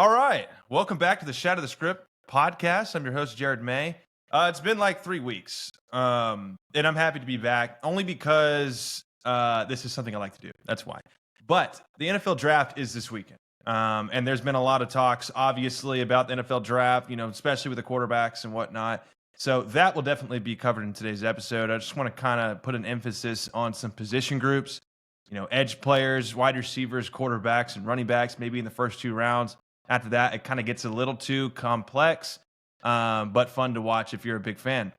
All right. Welcome back to the Shadow the Script podcast. I'm your host, Jared May. It's been like 3 weeks, and I'm happy to be back only because this is something I like to do. That's why. But the NFL draft is this weekend, and there's been a lot of talks, obviously, about the NFL draft, especially with the quarterbacks and whatnot. So that will definitely be covered in today's episode. I just want to kind of put an emphasis on some position groups, edge players, wide receivers, quarterbacks, and running backs, maybe in the first 2 rounds. After that, it kind of gets a little too complex, but fun to watch if you're a big fan.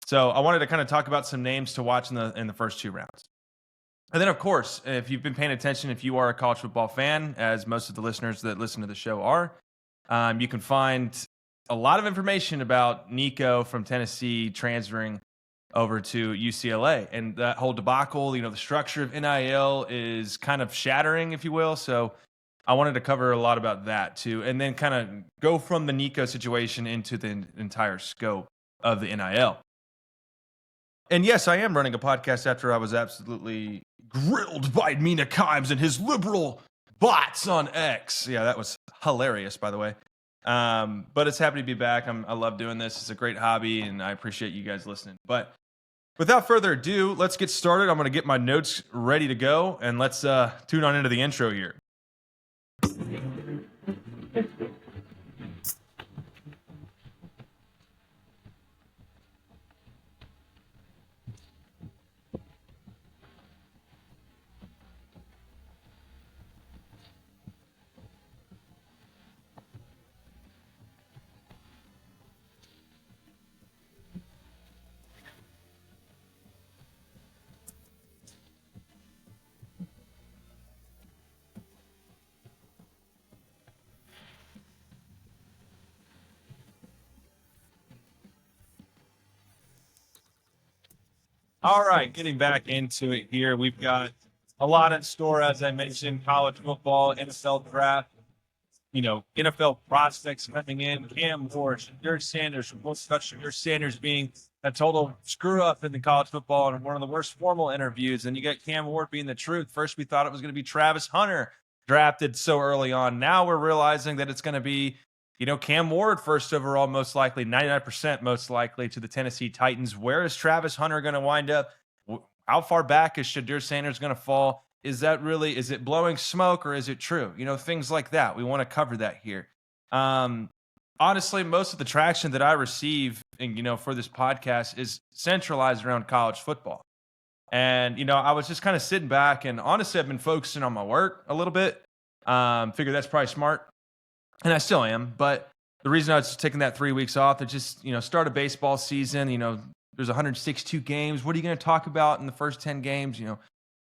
So I wanted to kind of talk about some names to watch in the first 2 rounds. And then, of course, if you've been paying attention, if you are a college football fan, as most of the listeners that listen to the show are, you can find a lot of information about Nico from Tennessee transferring over to UCLA. And that whole debacle, the structure of NIL is kind of shattering, if you will. So I wanted to cover a lot about that too, and then kind of go from the Nico situation into the entire scope of the NIL. And yes, I am running a podcast after I was absolutely grilled by Mina Kimes and his liberal bots on X. Yeah, that was hilarious, by the way. But it's happy to be back. I love doing this. It's a great hobby, and I appreciate you guys listening. But without further ado, let's get started. I'm going to get my notes ready to go, and let's tune on into the intro here. All right, getting back into it here. We've got a lot in store, as I mentioned, college football, NFL draft, NFL prospects coming in, Cam Ward, Shedeur Sanders, most Shedeur Sanders being a total screw up in the college football and one of the worst formal interviews. And you got Cam Ward being the truth. First, we thought it was going to be Travis Hunter drafted so early on. Now we're realizing that it's going to be Cam Ward first overall, most likely, 99% most likely to the Tennessee Titans. Where is Travis Hunter going to wind up? How far back is Shedeur Sanders going to fall? Is it blowing smoke or is it true? Things like that. We want to cover that here. Honestly, most of the traction that I receive, for this podcast is centralized around college football. And, I was just kind of sitting back and honestly, I've been focusing on my work a little bit. Figure that's probably smart. And I still am, but the reason I was taking that 3 weeks off to just, start a baseball season, there's 162 games. What are you going to talk about in the first 10 games?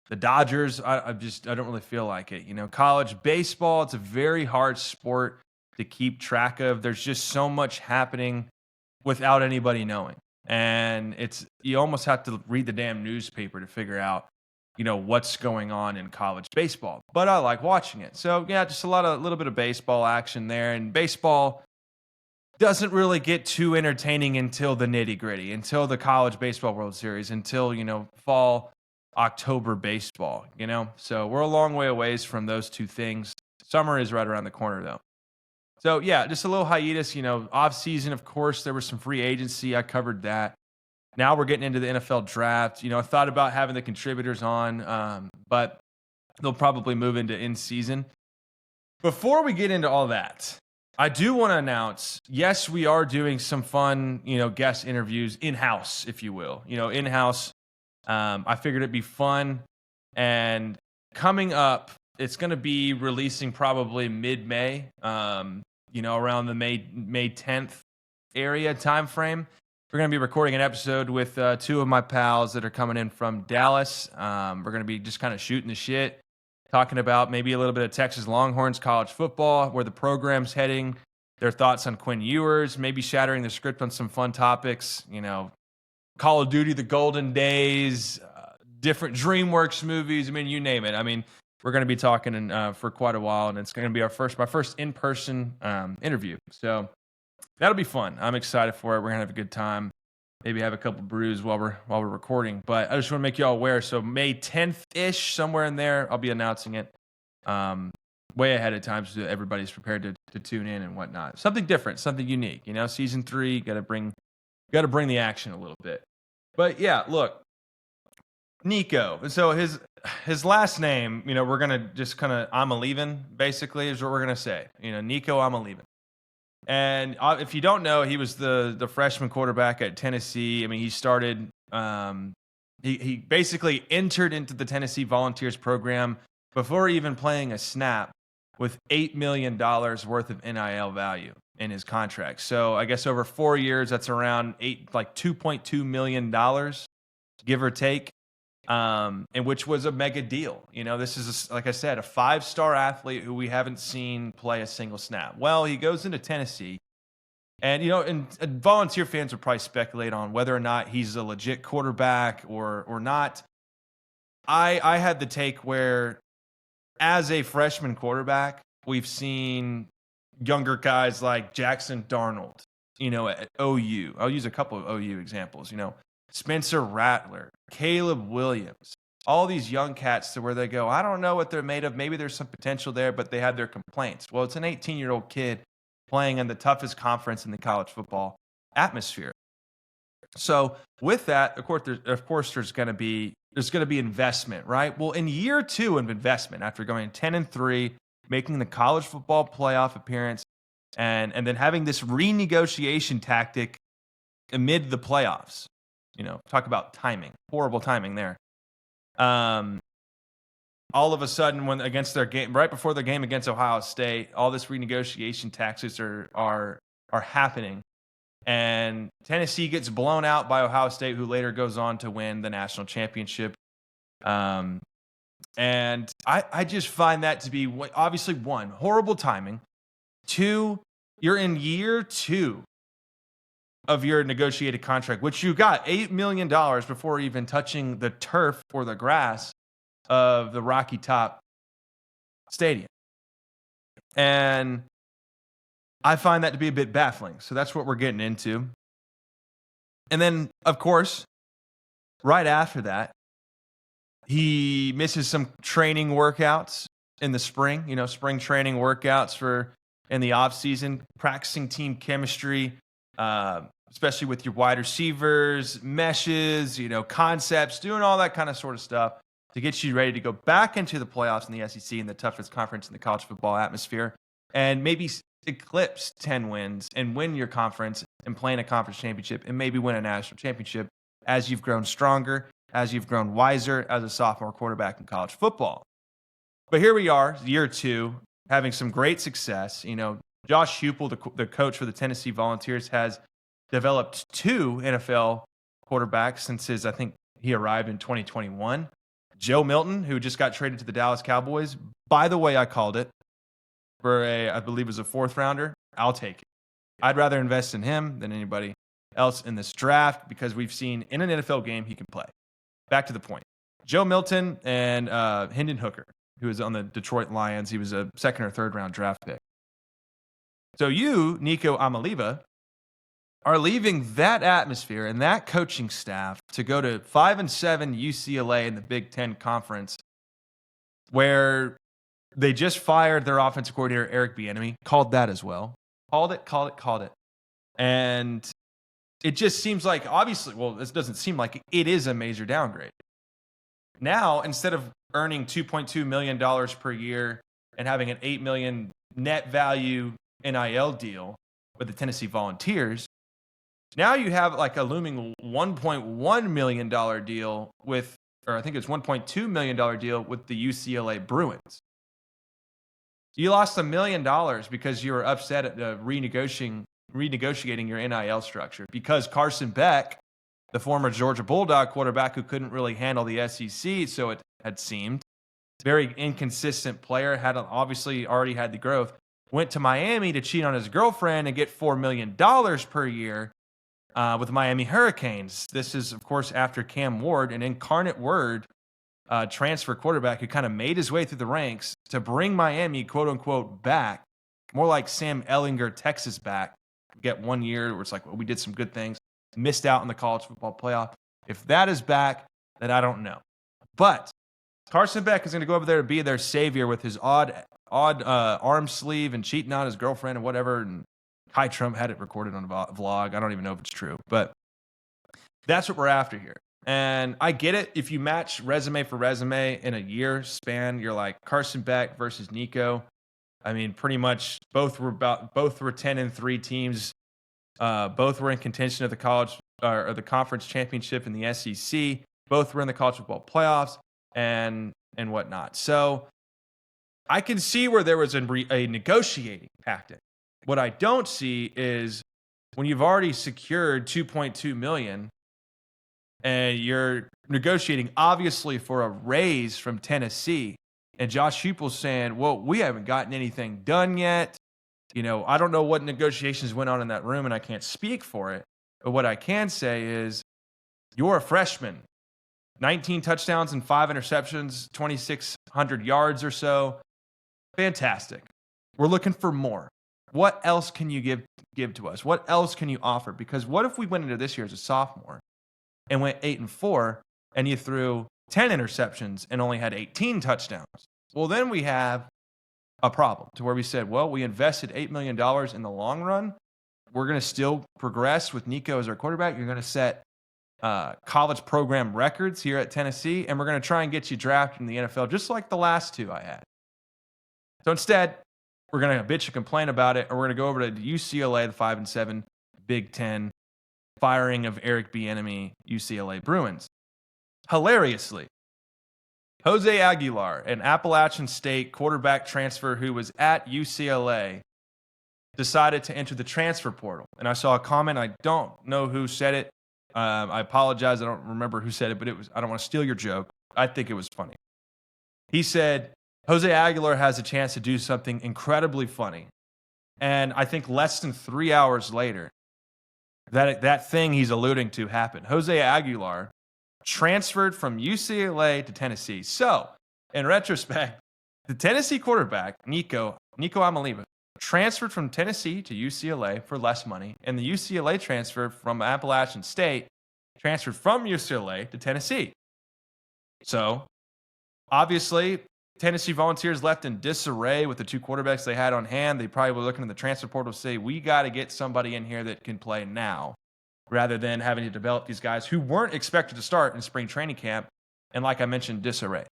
The Dodgers, I don't really feel like it. College baseball, it's a very hard sport to keep track of. There's just so much happening without anybody knowing. And you almost have to read the damn newspaper to figure out what's going on in college baseball, but I like watching it. So yeah, just a little bit of baseball action there. And baseball doesn't really get too entertaining until the nitty gritty, until the college baseball World Series, until, fall, October baseball, so we're a long way away from those two things. Summer is right around the corner though. So yeah, just a little hiatus, off season. Of course, there was some free agency. I covered that. Now we're getting into the NFL draft. I thought about having the contributors on, but they'll probably move into in-season. Before we get into all that, I do want to announce, yes, we are doing some fun, guest interviews in-house, if you will. In-house. I figured it'd be fun. And coming up, it's going to be releasing probably mid-May, around the May 10th area time frame. We're going to be recording an episode with 2 of my pals that are coming in from Dallas. We're going to be just kind of shooting the shit, talking about maybe a little bit of Texas Longhorns college football, where the program's heading, their thoughts on Quinn Ewers, maybe shattering the script on some fun topics, Call of Duty, the Golden Days, different DreamWorks movies. You name it. We're going to be talking for quite a while, and it's going to be my first in-person interview. So that'll be fun. I'm excited for it. We're gonna have a good time. Maybe have a couple brews while we're recording. But I just want to make you all aware. So May 10th ish, somewhere in there, I'll be announcing it. way ahead of time so everybody's prepared to tune in and whatnot. Something different, something unique. Season 3, got to bring the action a little bit. But yeah, look, Nico. So his last name, we're gonna just kind of Iamaleava, basically, is what we're gonna say. Nico Iamaleava. And if you don't know, he was the freshman quarterback at Tennessee. I mean, he started. He basically entered into the Tennessee Volunteers program before even playing a snap, with $8 million worth of NIL value in his contract. So I guess over 4 years, that's around $2.2 million, give or take. And which was a mega deal. This is, like I said, a 5-star athlete who we haven't seen play a single snap. Well, he goes into Tennessee, and and Volunteer fans would probably speculate on whether or not he's a legit quarterback or not. I had the take where, as a freshman quarterback, we've seen younger guys like Jackson Darnold, at OU. I'll use a couple of OU examples. Spencer Rattler, Caleb Williams, all these young cats to where they go, I don't know what they're made of. Maybe there's some potential there, but they have their complaints. Well, it's an 18-year-old kid playing in the toughest conference in the college football atmosphere. So with that, of course, there's going to be investment, right? Well, in year 2 of investment, after going 10-3, making the college football playoff appearance, and then having this renegotiation tactic amid the playoffs. Talk about timing. Horrible timing there. All of a sudden, when against their game, right before their game against Ohio State, all this renegotiation taxes are happening. And Tennessee gets blown out by Ohio State, who later goes on to win the national championship. And I just find that to be, obviously, 1, horrible timing. 2, you're in year 2 of your negotiated contract, which you got $8 million before even touching the turf or the grass of the Rocky Top Stadium. And I find that to be a bit baffling. So that's what we're getting into. And then, of course, right after that, he misses some training workouts in the spring, spring training workouts in the off season, practicing team chemistry, especially with your wide receivers, meshes, concepts, doing all that kind of sort of stuff to get you ready to go back into the playoffs in the SEC and the toughest conference in the college football atmosphere, and maybe eclipse 10 wins and win your conference and play in a conference championship and maybe win a national championship as you've grown stronger, as you've grown wiser as a sophomore quarterback in college football. But here we are, year 2, having some great success. Josh Heupel, the coach for the Tennessee Volunteers, has developed 2 NFL quarterbacks since I think he arrived in 2021. Joe Milton, who just got traded to the Dallas Cowboys. By the way, I called it for I believe it was a 4th rounder. I'll take it. I'd rather invest in him than anybody else in this draft because we've seen in an NFL game he can play. Back to the point. Joe Milton and Hendon Hooker, who was on the Detroit Lions. He was a 2nd or 3rd round draft pick. So you, Nico Iamaleava, are leaving that atmosphere and that coaching staff to go to 5-7 UCLA in the Big Ten Conference, where they just fired their offensive coordinator, Eric Bieniemy, called that as well. Called it. And it just seems like, obviously, well, this doesn't seem like it is a major downgrade. Now, instead of earning $2.2 million per year and having an $8 million net value NIL deal with the Tennessee Volunteers, now you have like a looming $1.1 million deal with, or I think it's $1.2 million deal with the UCLA Bruins. You lost $1 million because you were upset at renegotiating your NIL structure because Carson Beck, the former Georgia Bulldog quarterback who couldn't really handle the SEC, so it had seemed, very inconsistent player, had obviously already had the growth, went to Miami to cheat on his girlfriend and get $4 million per year with Miami Hurricanes. This is, of course, after Cam Ward, an incarnate word transfer quarterback who kind of made his way through the ranks to bring Miami, quote unquote, back, more like Sam Ehlinger, Texas back, get 1 year where it's like, well, we did some good things, missed out on the college football playoff. If that is back, then I don't know. But Carson Beck is going to go over there to be their savior with his odd arm sleeve and cheating on his girlfriend and whatever. And Kai Trump had it recorded on a vlog. I don't even know if it's true, but that's what we're after here. And I get it. If you match resume for resume in a year span, you're like Carson Beck versus Nico. I mean, pretty much both were 10-3 teams. Both were in contention of the college or the conference championship in the SEC. Both were in the college football playoffs and whatnot. So I can see where there was a negotiating tactic. What I don't see is when you've already secured $2.2 million and you're negotiating obviously for a raise from Tennessee, and Josh Heupel's saying, well, we haven't gotten anything done yet. You know, I don't know what negotiations went on in that room, and I can't speak for it. But what I can say is you're a freshman. 19 touchdowns and 5 interceptions, 2,600 yards or so. Fantastic. We're looking for more. What else can you give to us? What else can you offer? Because what if we went into this year as a sophomore and went 8-4 and you threw 10 interceptions and only had 18 touchdowns? Well, then we have a problem to where we said, well, we invested $8 million in the long run. We're going to still progress with Nico as our quarterback. You're going to set college program records here at Tennessee, and we're going to try and get you drafted in the NFL just like the last two I had. So instead, we're going to bitch and complain about it, or we're going to go over to UCLA, the 5-7 Big Ten, firing of Eric Bieniemy, UCLA Bruins. Hilariously, Jose Aguilar, an Appalachian State quarterback transfer who was at UCLA, decided to enter the transfer portal. And I saw a comment. I don't know who said it. I apologize. I don't remember who said it, but I don't want to steal your joke. I think it was funny. He said, Jose Aguilar has a chance to do something incredibly funny. And I think less than 3 hours later, that thing he's alluding to happened. Jose Aguilar transferred from UCLA to Tennessee. So, in retrospect, the Tennessee quarterback, Nico Iamaleava, transferred from Tennessee to UCLA for less money, and the UCLA transfer from Appalachian State transferred from UCLA to Tennessee. So, obviously, Tennessee Volunteers left in disarray with the two quarterbacks they had on hand. They probably were looking in the transfer portal to say, we got to get somebody in here that can play now, rather than having to develop these guys who weren't expected to start in spring training camp, and like I mentioned, disarray.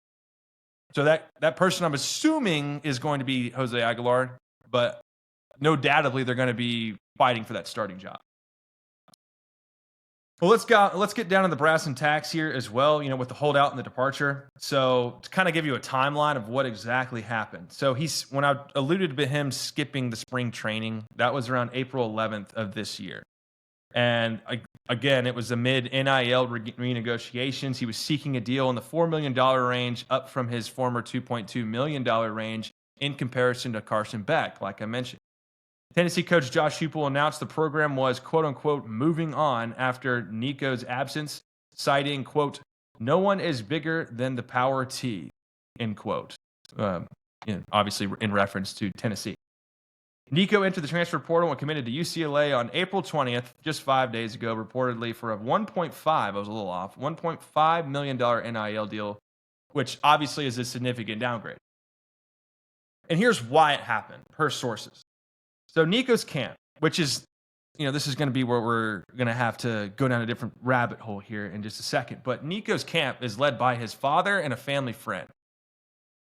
So that person I'm assuming is going to be Jose Aguilar, but no doubtedly they're going to be fighting for that starting job. Well, let's get down to the brass and tacks here as well, with the holdout and the departure. So to kind of give you a timeline of what exactly happened. So when I alluded to him skipping the spring training, that was around April 11th of this year. And again, it was amid NIL renegotiations. He was seeking a deal in the $4 million range, up from his former $2.2 million range in comparison to Carson Beck, like I mentioned. Tennessee coach Josh Heupel announced the program was, quote unquote, moving on after Nico's absence, citing, quote, no one is bigger than the power T, end quote. Obviously in reference to Tennessee. Nico entered the transfer portal and committed to UCLA on April 20th, just 5 days ago, reportedly for a $1.5 million NIL deal, which obviously is a significant downgrade. And here's why it happened, per sources. So Nico's camp, which is, this is going to be where we're going to have to go down a different rabbit hole here in just a second. But Nico's camp is led by his father and a family friend.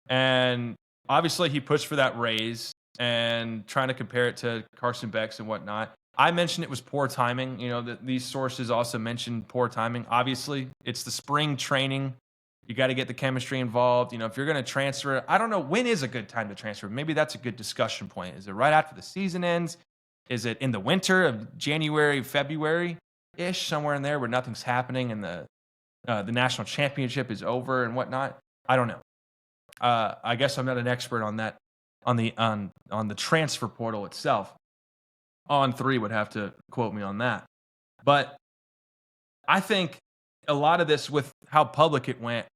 And obviously he pushed for that raise and trying to compare it to Carson Beck's and whatnot. I mentioned it was poor timing. These sources also mentioned poor timing. Obviously, it's the spring training. You got to get the chemistry involved. If you're going to transfer, I don't know, when is a good time to transfer? Maybe that's a good discussion point. Is it right after the season ends? Is it in the winter of January, February-ish, somewhere in there where nothing's happening and the national championship is over and whatnot? I don't know. I guess I'm not an expert on that, on the transfer portal itself. On3 would have to quote me on that. But I think a lot of this, with how public it went,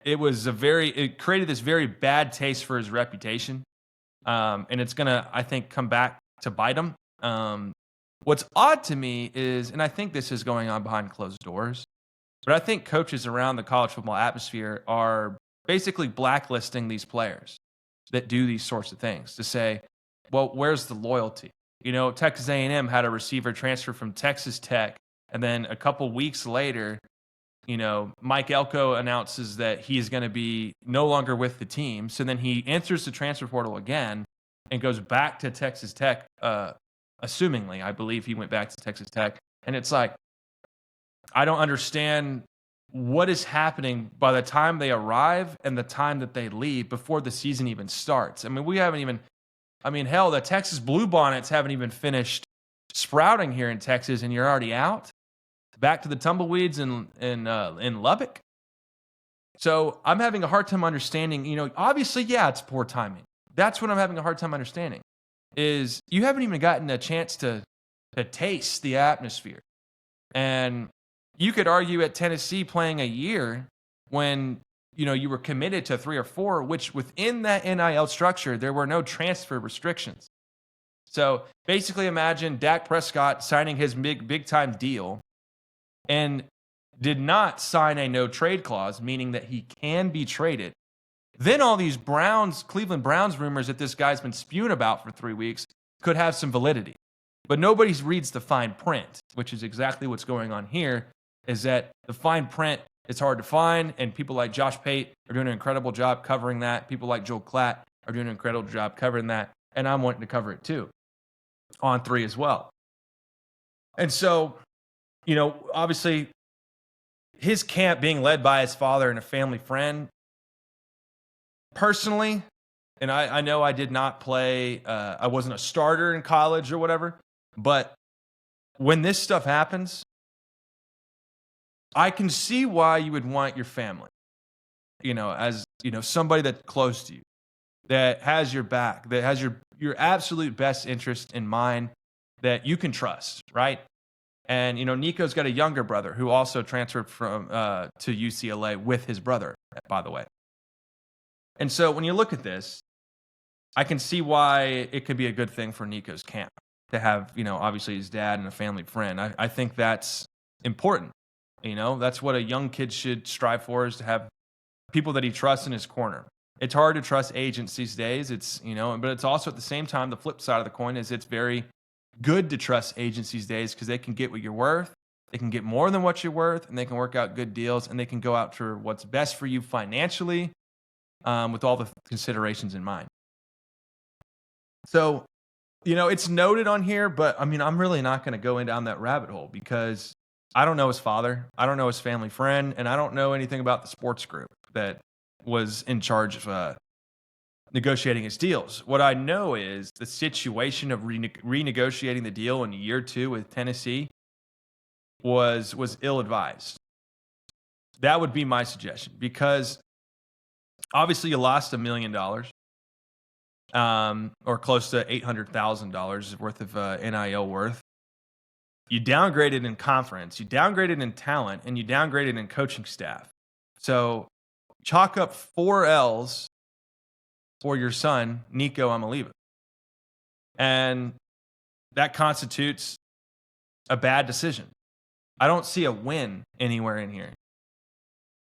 it created this very bad taste for his reputation. And it's going to, I think, come back to bite him. What's odd to me is, and I think this is going on behind closed doors, but I think coaches around the college football atmosphere are basically blacklisting these players. that do these sorts of things to say, well, where's the loyalty? Texas A&M had a receiver transfer from Texas Tech, and then a couple weeks later, Mike Elko announces that he's going to be no longer with the team. So then he enters the transfer portal again and goes back to Texas Tech, assumingly. I believe he went back to Texas Tech. And it's like, I don't understand what is happening by the time they arrive and the time that they leave before the season even starts. I mean, hell, the Texas Bluebonnets haven't even finished sprouting here in Texas, and you're already out back to the tumbleweeds in Lubbock. So I'm having a hard time understanding, obviously, yeah, it's poor timing. That's what I'm having a hard time understanding is you haven't even gotten a chance to taste the atmosphere. And you could argue at Tennessee playing a year when, you were committed to 3 or 4, which within that NIL structure, there were no transfer restrictions. So basically imagine Dak Prescott signing his big time deal and did not sign a no trade clause, meaning that he can be traded. Then all these Cleveland Browns rumors that this guy's been spewing about for 3 weeks could have some validity. But nobody reads the fine print, which is exactly what's going on here, is that the fine print is hard to find, and people like Josh Pate are doing an incredible job covering that. People like Joel Klatt are doing an incredible job covering that, and I'm wanting to cover it too, on 3 as well. And so, obviously, his camp being led by his father and a family friend, personally, and I know I did not play, I wasn't a starter in college or whatever, but when this stuff happens, I can see why you would want your family, as, somebody that's close to you, that has your back, that has your absolute best interest in mind, that you can trust, right? And, Nico's got a younger brother who also transferred from to UCLA with his brother, by the way. And so when you look at this, I can see why it could be a good thing for Nico's camp to have, obviously his dad and a family friend. I think that's important. That's what a young kid should strive for, is to have people that he trusts in his corner. It's hard to trust agents these days. It's, but it's also at the same time, the flip side of the coin is it's very good to trust agents these days because they can get what you're worth. They can get more than what you're worth, and they can work out good deals, and they can go out for what's best for you financially, with all the considerations in mind. So, it's noted on here, but I'm really not going to go down that rabbit hole because I don't know his father, I don't know his family friend, and I don't know anything about the sports group that was in charge of negotiating his deals. What I know is the situation of renegotiating the deal in year 2 with Tennessee was ill-advised. That would be my suggestion, because obviously you lost $1 million, or close to $800,000 worth of NIL worth. You downgraded in conference, you downgraded in talent, and you downgraded in coaching staff. So chalk up 4 L's for your son, Nico Iamaleava. And that constitutes a bad decision. I don't see a win anywhere in here.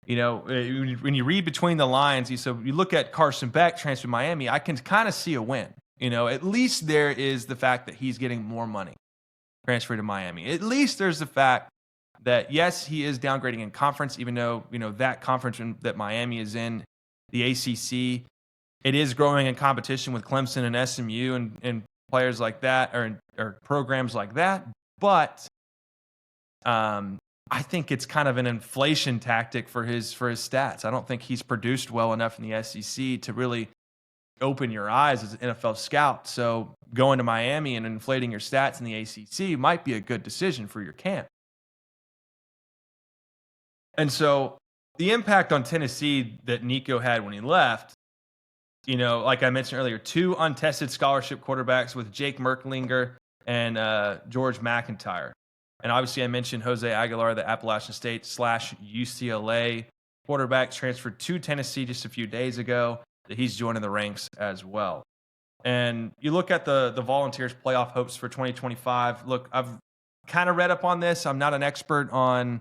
When you read between the lines, you look at Carson Beck transfer to Miami, I can kind of see a win. At least there is the fact that he's getting more money transferred to Miami. At least there's the fact that, yes, he is downgrading in conference, even though, that conference that Miami is in, the ACC, it is growing in competition with Clemson and SMU and players like that, or programs like that. But I think it's kind of an inflation tactic for his stats. I don't think he's produced well enough in the SEC to really open your eyes as an NFL scout. So going to Miami and inflating your stats in the ACC might be a good decision for your camp. And so the impact on Tennessee that Nico had when he left, like I mentioned earlier, 2 untested scholarship quarterbacks with Jake Merklinger and George McIntyre. And obviously I mentioned Jose Aguilar, the Appalachian State / UCLA quarterback, transferred to Tennessee just a few days ago, that he's joining the ranks as well. And you look at the Volunteers playoff hopes for 2025. Look, I've kind of read up on this. I'm not an expert on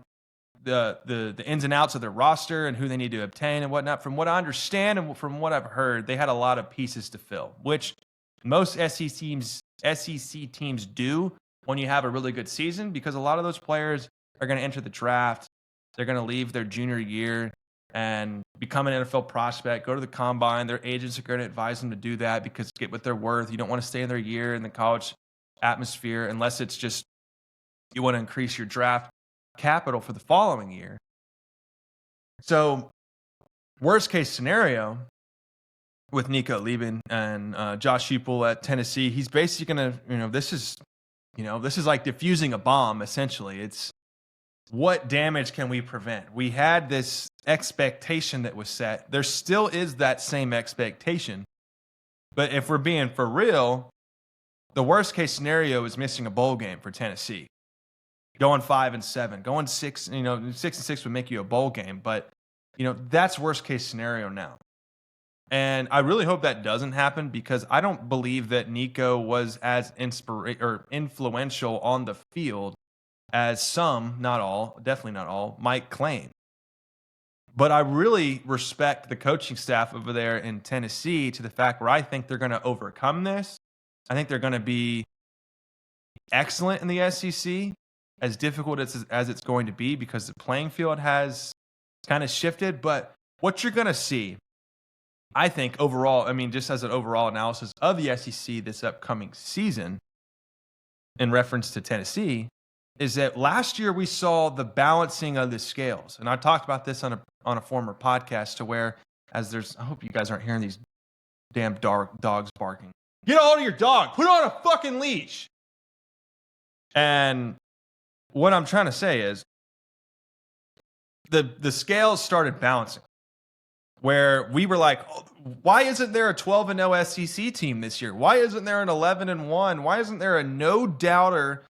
the ins and outs of their roster and who they need to obtain and whatnot. From what I understand and from what I've heard, they had a lot of pieces to fill, which most SEC teams do when you have a really good season, because a lot of those players are going to enter the draft. They're going to leave their junior year and become an NFL prospect, go to the combine. Their agents are going to advise them to do that because get what they're worth. You don't want to stay in their year in the college atmosphere unless it's just you want to increase your draft capital for the following year. So worst case scenario with Nico leaving and Josh Heupel at Tennessee, he's basically going to, this is like diffusing a bomb, essentially. It's what damage can we prevent? We had this expectation that was set. There still is that same expectation. But if we're being for real, the worst case scenario is missing a bowl game for Tennessee. Going 5-7, going 6-6 would make you a bowl game, but that's worst case scenario now. And I really hope that doesn't happen, because I don't believe that Nico was as influential on the field as some, not all, definitely not all, might claim. But I really respect the coaching staff over there in Tennessee to the fact where I think they're going to overcome this. I think they're going to be excellent in the SEC, as difficult as it's going to be, because the playing field has kind of shifted. But what you're going to see, I think overall, just as an overall analysis of the SEC this upcoming season in reference to Tennessee, is that last year we saw the balancing of the scales. And I talked about this on a former podcast, to where I hope you guys aren't hearing these damn dogs barking. Get a hold of your dog. Put on a fucking leash. And what I'm trying to say is the scales started balancing, where we were like, oh, why isn't there a 12-0 SEC team this year? Why isn't there an 11-1? Why isn't there a no-doubter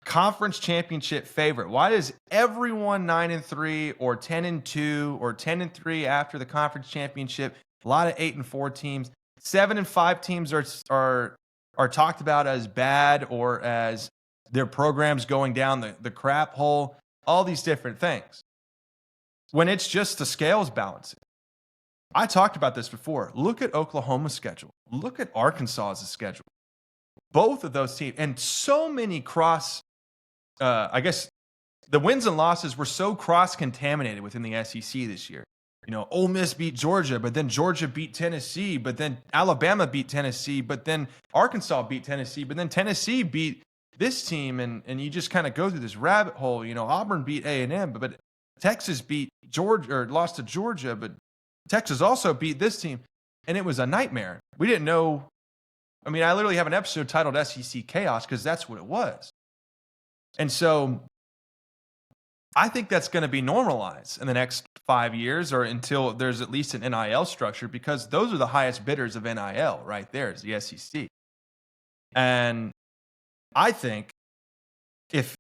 conference championship favorite? Why is everyone 9-3 or 10-2 or 10-3 after the conference championship? A lot of 8-4 teams. 7-5 teams are talked about as bad, or as their programs going down the crap hole, all these different things. When it's just the scales balancing. I talked about this before. Look at Oklahoma's schedule. Look at Arkansas's schedule. Both of those teams, and so many I guess the wins and losses were so cross-contaminated within the SEC this year. Ole Miss beat Georgia, but then Georgia beat Tennessee, but then Alabama beat Tennessee, but then Arkansas beat Tennessee, but then Tennessee beat this team, and you just kind of go through this rabbit hole. Auburn beat A&M, but Texas beat Georgia, or lost to Georgia, but Texas also beat this team, and it was a nightmare. We didn't know. I literally have an episode titled SEC Chaos, because that's what it was. And so I think that's going to be normalized in the next 5 years, or until there's at least an NIL structure, because those are the highest bidders of NIL right there, is the SEC. And I think if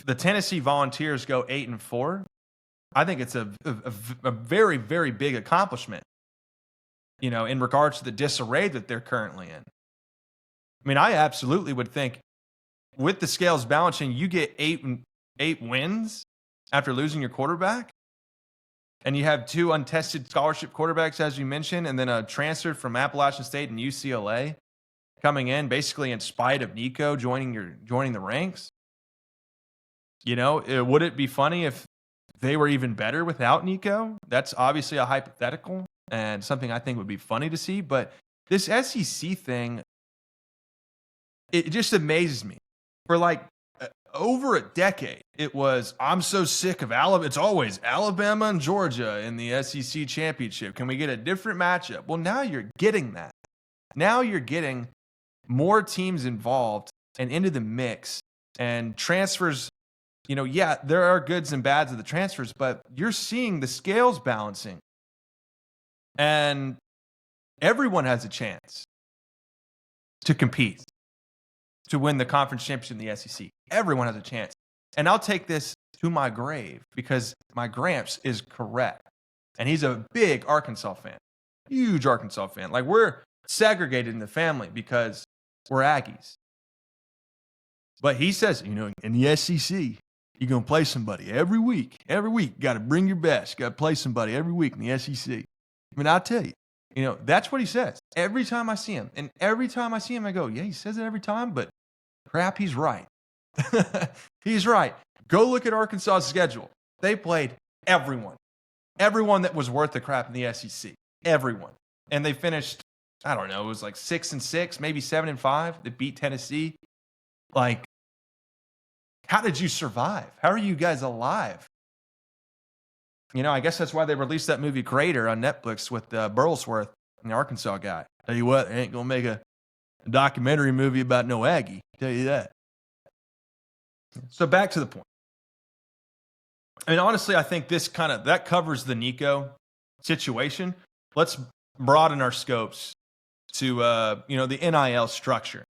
the Tennessee Volunteers go 8-4, I think it's a very, very big accomplishment, in regards to the disarray that they're currently in. I absolutely would think, with the scales balancing, you get eight wins after losing your quarterback, and you have 2 untested scholarship quarterbacks, as you mentioned, and then a transfer from Appalachian State and UCLA coming in, basically in spite of Nico joining the ranks. Would it be funny if they were even better without Nico? That's obviously a hypothetical and something I think would be funny to see. But this SEC thing, it just amazes me. For like over a decade, it was, I'm so sick of Alabama. It's always Alabama and Georgia in the SEC championship. Can we get a different matchup? Well, now you're getting that. Now you're getting more teams involved and into the mix, and transfers. There are goods and bads of the transfers, but you're seeing the scales balancing, and everyone has a chance to compete, to win the conference championship in the SEC. Everyone has a chance. And I'll take this to my grave, because my Gramps is correct. And he's a big Arkansas fan, huge Arkansas fan. Like, we're segregated in the family because we're Aggies. But he says, in the SEC, You're going to play somebody every week. Every week. Got to bring your best. Got to play somebody every week in the SEC. I mean, I'll tell you, that's what he says every time I see him. And every time I see him, I go, yeah, he says it every time, but crap, he's right. He's right. Go look at Arkansas's schedule. They played everyone that was worth the crap in the SEC. Everyone. And they finished, I don't know, it was like 6-6, maybe 7-5. They beat Tennessee. Like, how did you survive? How are you guys alive? I guess that's why they released that movie Crater on Netflix with Burlsworth and the Arkansas guy. Tell you what, they ain't going to make a documentary movie about no Aggie. Tell you that. So back to the point. I mean, honestly, I think that covers the Nico situation. Let's broaden our scopes to, the NIL structure.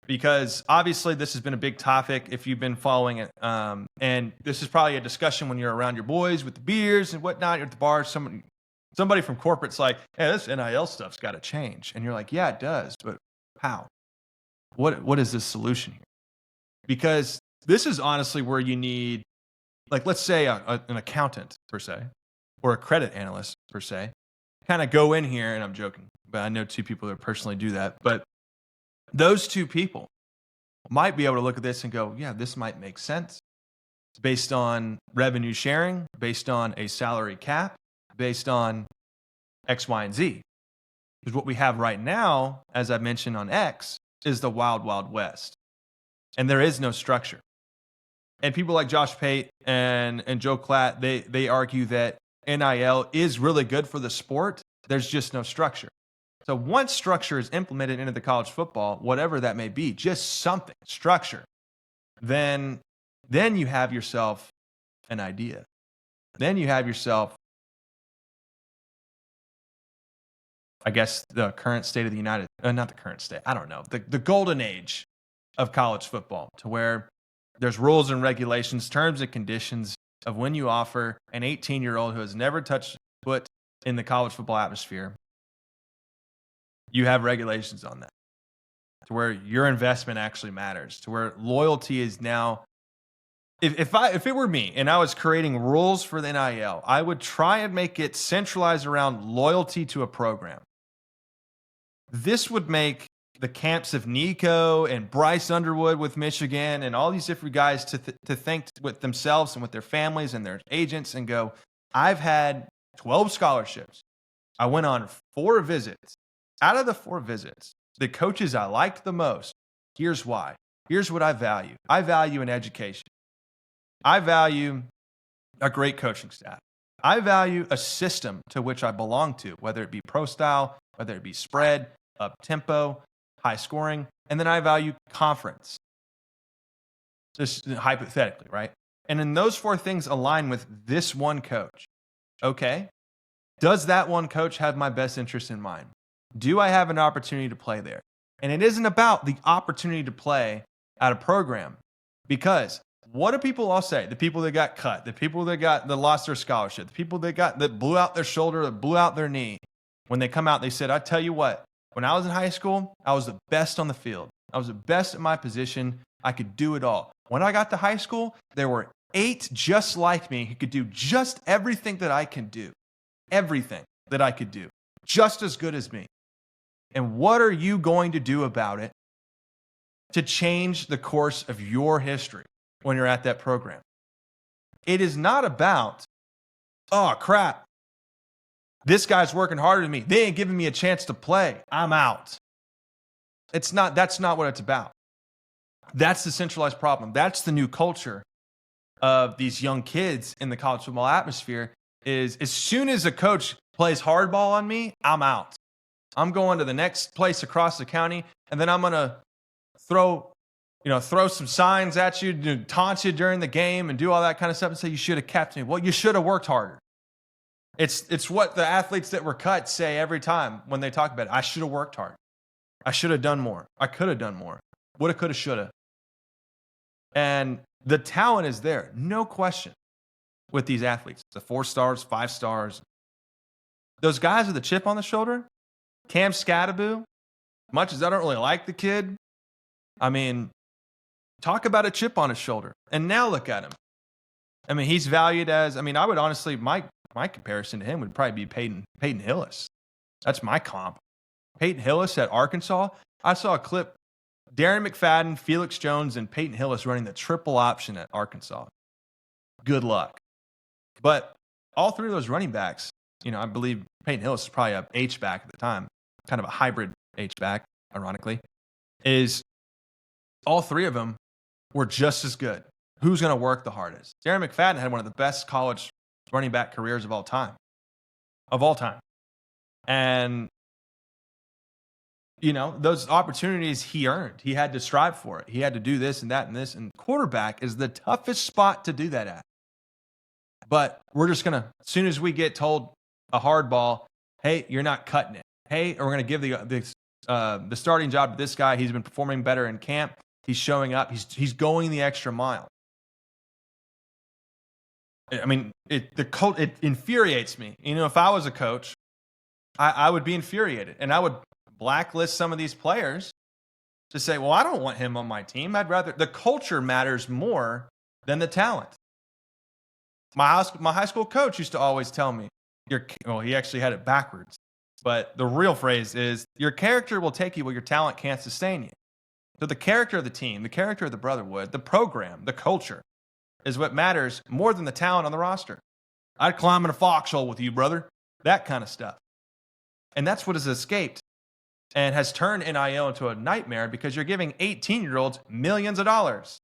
Because obviously this has been a big topic if you've been following it. And this is probably a discussion when you're around your boys with the beers and whatnot. You're at the bar. Somebody from corporate's like, hey, this NIL stuff's got to change. And you're like, yeah, it does. But how? What is this solution here? Because this is honestly where you need, like, let's say an accountant per se, or a credit analyst per se, kind of go in here, and I'm joking, but I know two people that personally do that. But those two people might be able to look at this and go, yeah, this might make sense based on revenue sharing, based on a salary cap, based on X, Y, and Z. Because what we have right now, as I mentioned on X, is the wild, wild west. And there is no structure. And people like Josh Pate and Joe Klatt, they argue that NIL is really good for the sport. There's just no structure. So once structure is implemented into the college football, whatever that may be, just something, structure, then you have yourself an idea. Then you have yourself, I guess, the current state of the not the current state, I don't know, the golden age of college football, to where there's rules and regulations, terms and conditions of when you offer an 18-year-old who has never touched foot in the college football atmosphere. You have regulations on that, to where your investment actually matters, to where loyalty is now. If it were me and I was creating rules for the NIL, I would try and make it centralized around loyalty to a program. This would make the camps of Nico and Bryce Underwood with Michigan and all these different guys to think with themselves and with their families and their agents and go, I've had 12 scholarships. I went on 4 visits. Out of the 4 visits, the coaches I liked the most, here's why. Here's what I value. I value an education. I value a great coaching staff. I value a system to which I belong to, whether it be pro style, whether it be spread, up tempo, high scoring, and then I value conference. Just hypothetically, right? And then those 4 things align with this one coach. Okay. Does that one coach have my best interest in mind? Do I have an opportunity to play there? And it isn't about the opportunity to play at a program, because what do people all say? The people that got cut, the people that lost their scholarship, the people that blew out their shoulder, that blew out their knee. When they come out, they said, I tell you what, when I was in high school, I was the best on the field. I was the best at my position. I could do it all. When I got to high school, there were 8 just like me who could do just everything that I can do. Everything that I could do. Just as good as me. And what are you going to do about it to change the course of your history when you're at that program? It is not about, oh, crap, this guy's working harder than me. They ain't giving me a chance to play. I'm out. That's not what it's about. That's the centralized problem. That's the new culture of these young kids in the college football atmosphere, is as soon as a coach plays hardball on me, I'm out. I'm going to the next place across the county, and then I'm going to throw some signs at you, taunt you during the game, and do all that kind of stuff and say, you should have kept me. Well, you should have worked harder. It's what the athletes that were cut say every time when they talk about it. I should have worked hard. I should have done more. I could have done more. Woulda, coulda, shoulda. And the talent is there, no question, with these athletes. The 4 stars, 5 stars. Those guys with the chip on the shoulder, Cam Scattaboo, much as I don't really like the kid, I mean, talk about a chip on his shoulder. And now look at him. I mean, he's valued as, I mean, I would honestly, my comparison to him would probably be Peyton Hillis. That's my comp. Peyton Hillis at Arkansas. I saw a clip, Darren McFadden, Felix Jones, and Peyton Hillis running the triple option at Arkansas. Good luck. But all three of those running backs, you know, I believe Peyton Hillis is probably a H-back at the time, kind of a hybrid H-back, ironically, is all three of them were just as good. Who's going to work the hardest? Darren McFadden had one of the best college running back careers of all time. And, you know, those opportunities he earned. He had to strive for it. He had to do this and that and this. And quarterback is the toughest spot to do that at. But we're just going to, as soon as we get told a hard ball, hey, you're not cutting it. Hey, we're going to give the starting job to this guy. He's been performing better in camp. He's showing up. He's going the extra mile. I mean, it infuriates me. You know, if I was a coach, I would be infuriated, and I would blacklist some of these players to say, well, I don't want him on my team. I'd rather, the culture matters more than the talent. My high school coach used to always tell me, he actually had it backwards, but the real phrase is, your character will take you where your talent can't sustain you. So the character of the team, the character of the brotherhood, the program, the culture is what matters more than the talent on the roster. I'd climb in a foxhole with you, brother. That kind of stuff. And that's what has escaped and has turned NIL into a nightmare, because you're giving 18-year-olds millions of dollars.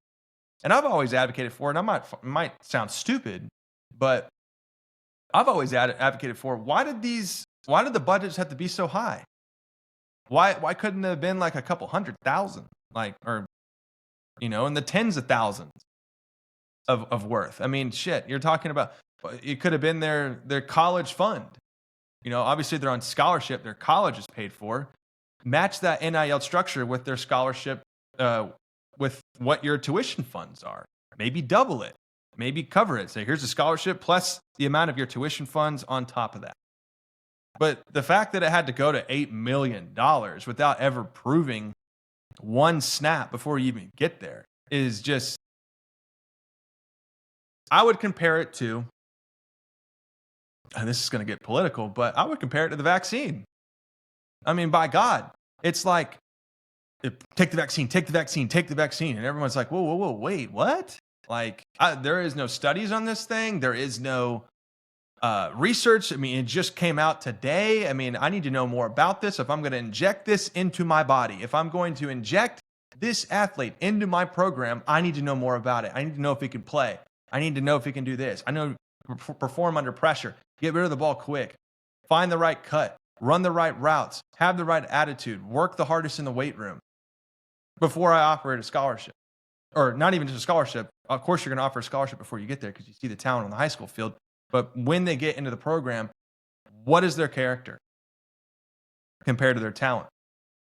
And I've always advocated for it, and I might sound stupid, but I've always advocated for, why did the budgets have to be so high? Why couldn't it have been like a couple 100,000, or, you know, in the tens of thousands of worth? I mean, shit, you're talking about, it could have been their college fund. You know, obviously they're on scholarship, their college is paid for. Match that NIL structure with their scholarship, with what your tuition funds are. Maybe double it. Maybe cover it. Say, here's a scholarship plus the amount of your tuition funds on top of that. But the fact that it had to go to $8 million without ever proving one snap before you even get there is just, I would compare it to, and this is going to get political, but I would compare it to the vaccine. I mean, by God, it's like, take the vaccine, take the vaccine, take the vaccine. And everyone's like, whoa, wait, what? Like, there is no studies on this thing. There is no research. I mean, it just came out today. I mean, I need to know more about this. If I'm going to inject this into my body, if I'm going to inject this athlete into my program, I need to know more about it. I need to know if he can play. I need to know if he can do this. I know perform under pressure, get rid of the ball quick, find the right cut, run the right routes, have the right attitude, work the hardest in the weight room before I offer it a scholarship. Or not even just a scholarship. Of course, you're going to offer a scholarship before you get there because you see the talent on the high school field. But when they get into the program, what is their character compared to their talent?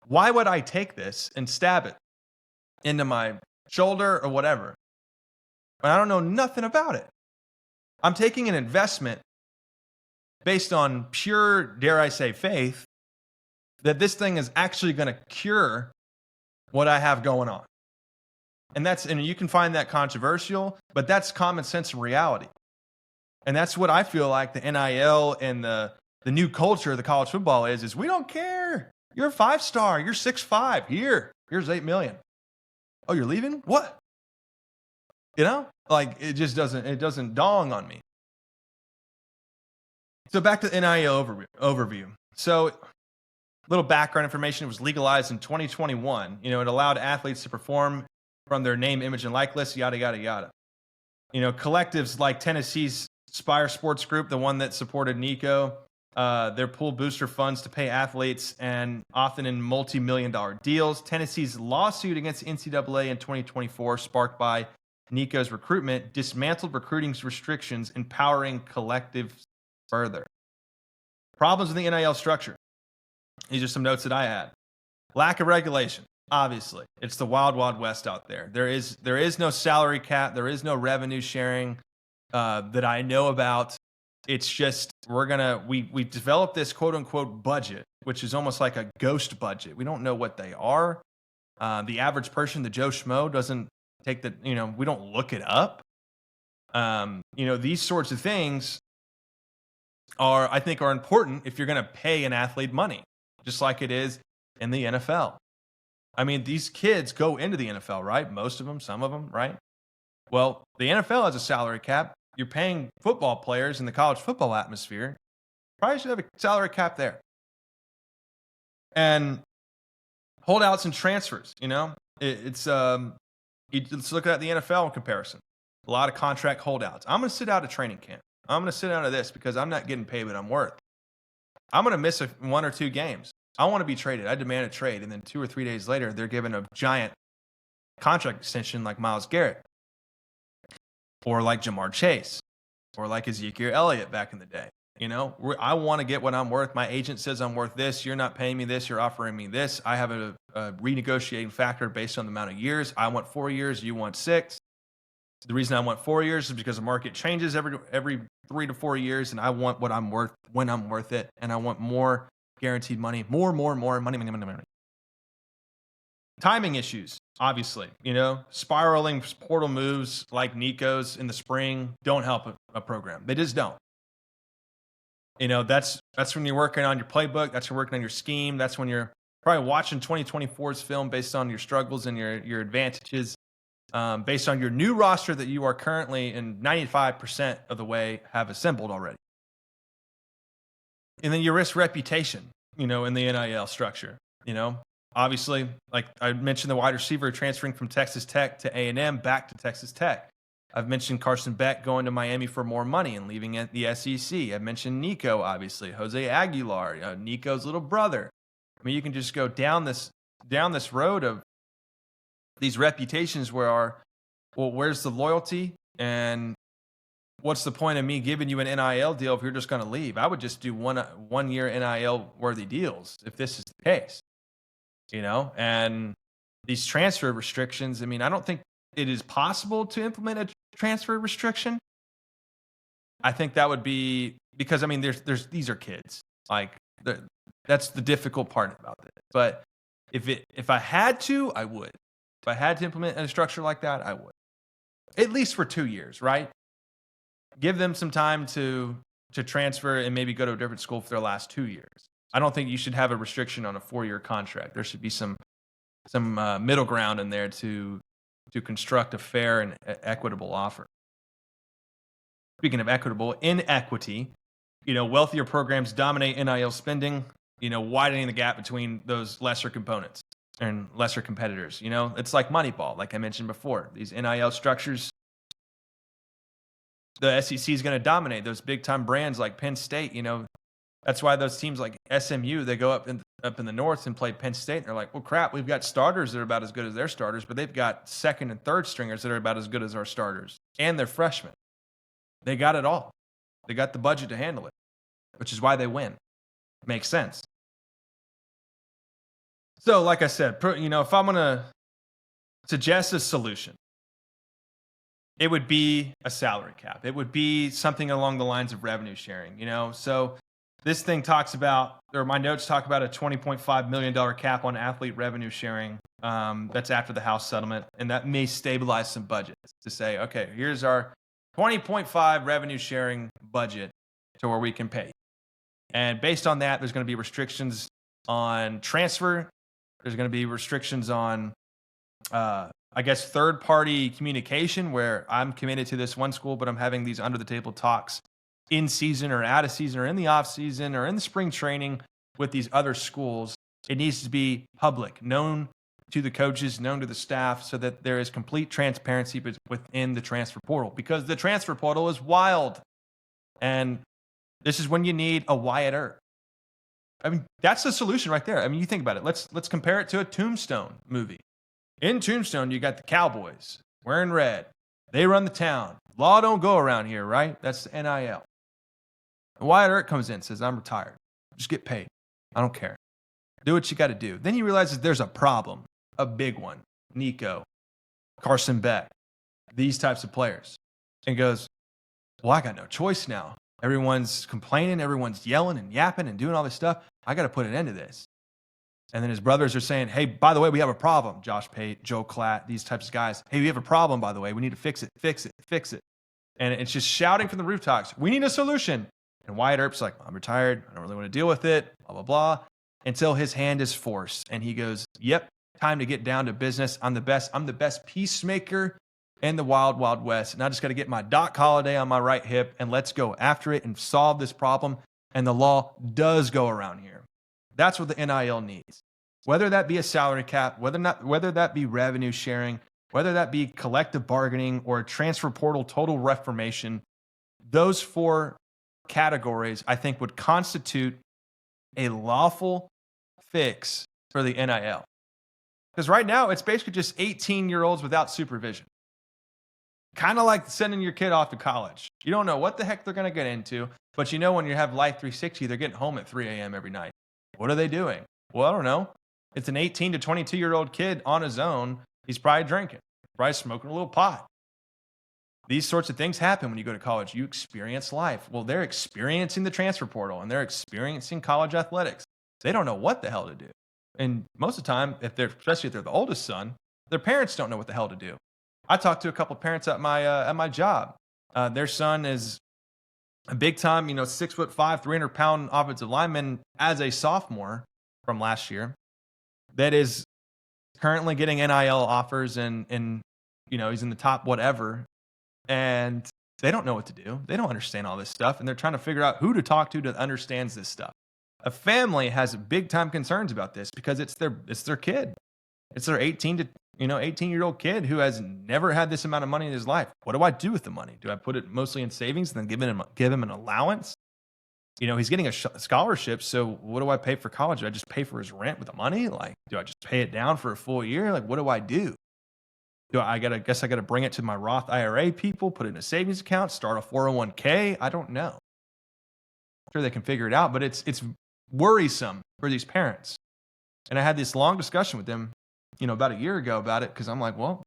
Why would I take this and stab it into my shoulder or whatever when I don't know nothing about it? I'm taking an investment based on pure, dare I say, faith that this thing is actually going to cure what I have going on. And you can find that controversial, but that's common sense and reality. And that's what I feel like the NIL and the new culture of the college football is we don't care. You're a 5-star. You're 6'5". Here's $8 million. Oh, you're leaving? What? You know, like it doesn't dawn on me. So back to the NIL overview. So little background information. It was legalized in 2021. You know, it allowed athletes to perform from their name, image, and likeness, yada, yada, yada. You know, collectives like Tennessee's Spire Sports Group, the one that supported Nico, their pooled booster funds to pay athletes, and often in multi-million-dollar deals. Tennessee's lawsuit against NCAA in 2024, sparked by Nico's recruitment, dismantled recruiting restrictions, empowering collectives further. Problems in the NIL structure. These are some notes that I had. Lack of regulation. Obviously, it's the wild, wild west out there. There is no salary cap. There is no revenue sharing that I know about. It's just we developed this quote unquote budget, which is almost like a ghost budget. We don't know what they are. The average person, the Joe Schmo, doesn't take we don't look it up. These sorts of things I think are important if you're going to pay an athlete money, just like it is in the NFL. I mean, these kids go into the NFL, right? Most of them, some of them, right? Well, the NFL has a salary cap. You're paying football players in the college football atmosphere. Probably should have a salary cap there. And holdouts and transfers, let's look at the NFL in comparison. A lot of contract holdouts. I'm going to sit out of training camp. I'm going to sit out of this because I'm not getting paid what I'm worth. I'm going to miss 1 or 2 games. I want to be traded. I demand a trade. And then 2 or 3 days later, they're given a giant contract extension like Myles Garrett or like Jamar Chase or like Ezekiel Elliott back in the day. I want to get what I'm worth. My agent says I'm worth this. You're not paying me this. You're offering me this. I have a renegotiating factor based on the amount of years. I want 4 years. You want 6. The reason I want 4 years is because the market changes every 3 to 4 years, and I want what I'm worth when I'm worth it, and I want more guaranteed money, more money. Timing issues, obviously, spiraling portal moves like Nico's in the spring don't help a program. They just don't. That's when you're working on your playbook. That's when you're working on your scheme. That's when you're probably watching 2024's film based on your struggles and your advantages, based on your new roster that you are currently in 95% of the way have assembled already. And then you risk reputation, in the NIL structure. Obviously, like I mentioned, the wide receiver transferring from Texas Tech to A&M back to Texas Tech. I've mentioned Carson Beck going to Miami for more money and leaving at the SEC. I've mentioned Nico, obviously, Jose Aguilar, Nico's little brother. I mean, you can just go down this road of these reputations where's the loyalty and what's the point of me giving you an NIL deal if you're just going to leave? I would just do 1 year NIL worthy deals if this is the case, and these transfer restrictions. I mean, I don't think it is possible to implement a transfer restriction. I think that would be because, I mean, these are kids. Like that's the difficult part about it. But if I had to, I would. If I had to implement a structure like that, I would. At least for 2 years, right? Give them some time to transfer and maybe go to a different school for their last 2 years. I don't think you should have a restriction on a 4-year contract. There should be some middle ground in there to construct a fair and equitable offer. Speaking of equitable, inequity, wealthier programs dominate NIL spending, widening the gap between those lesser components and lesser competitors. It's like Moneyball, like I mentioned before. These NIL structures, the SEC is going to dominate those big-time brands like Penn State. That's why those teams like SMU, they go up in the north and play Penn State, and they're like, well, crap, we've got starters that are about as good as their starters, but they've got second and third stringers that are about as good as our starters, and they're freshmen. They got it all. They got the budget to handle it, which is why they win. Makes sense. So, like I said, if I'm going to suggest a solution, it would be a salary cap. It would be something along the lines of revenue sharing, So this thing talks about, or my notes talk about a $20.5 million cap on athlete revenue sharing. That's after the House settlement. And that may stabilize some budgets to say, okay, here's our 20.5 revenue sharing budget to where we can pay. And based on that, there's going to be restrictions on transfer. There's going to be restrictions on, third-party communication where I'm committed to this one school, but I'm having these under-the-table talks in season or out of season or in the off season or in the spring training with these other schools. It needs to be public, known to the coaches, known to the staff, so that there is complete transparency within the transfer portal, because the transfer portal is wild. And this is when you need a Wyatt Earp. I mean, that's the solution right there. I mean, you think about it. Let's compare it to a Tombstone movie. In Tombstone, you got the cowboys wearing red. They run the town. Law don't go around here, right? That's the NIL. And Wyatt Earp comes in and says, I'm retired. Just get paid. I don't care. Do what you got to do. Then he realizes there's a problem, a big one. Nico, Carson Beck, these types of players. And goes, well, I got no choice now. Everyone's complaining. Everyone's yelling and yapping and doing all this stuff. I got to put an end to this. And then his brothers are saying, hey, by the way, we have a problem. Josh Pate, Joe Klatt, these types of guys. Hey, we have a problem, by the way. We need to fix it. And it's just shouting from the rooftops, we need a solution. And Wyatt Earp's like, I'm retired. I don't really want to deal with it, blah, blah, blah. Until his hand is forced. And he goes, yep, time to get down to business. I'm the best peacemaker in the wild, wild west. And I just got to get my Doc Holliday on my right hip and let's go after it and solve this problem. And the law does go around here. That's what the NIL needs. Whether that be a salary cap, whether that be revenue sharing, whether that be collective bargaining or a transfer portal total reformation, those 4 categories I think would constitute a lawful fix for the NIL. Because right now it's basically just 18-year-olds without supervision. Kind of like sending your kid off to college. You don't know what the heck they're going to get into, but you know when you have Life 360, they're getting home at 3 a.m. every night. What are they doing? Well, I don't know. It's an 18 to 22-year-old kid on his own. He's probably drinking, probably smoking a little pot. These sorts of things happen when you go to college. You experience life. Well, they're experiencing the transfer portal and they're experiencing college athletics. They don't know what the hell to do. And most of the time, especially if they're the oldest son, their parents don't know what the hell to do. I talked to a couple of parents at my job. Their son is a big time, 6'5", 300-pound offensive lineman as a sophomore from last year that is currently getting NIL offers and he's in the top whatever. And they don't know what to do. They don't understand all this stuff. And they're trying to figure out who to talk to that understands this stuff. A family has big time concerns about this because it's their kid. It's their 18-year-old kid who has never had this amount of money in his life. What do I do with the money? Do I put it mostly in savings and then give him an allowance? He's getting a scholarship. So what do I pay for college? Do I just pay for his rent with the money? Like, do I just pay it down for a full year? Like, what do I do? I guess I got to bring it to my Roth IRA people, put it in a savings account, start a 401k. I don't know. I'm sure they can figure it out, but it's worrisome for these parents. And I had this long discussion with them, about a year ago about it because I'm like, well,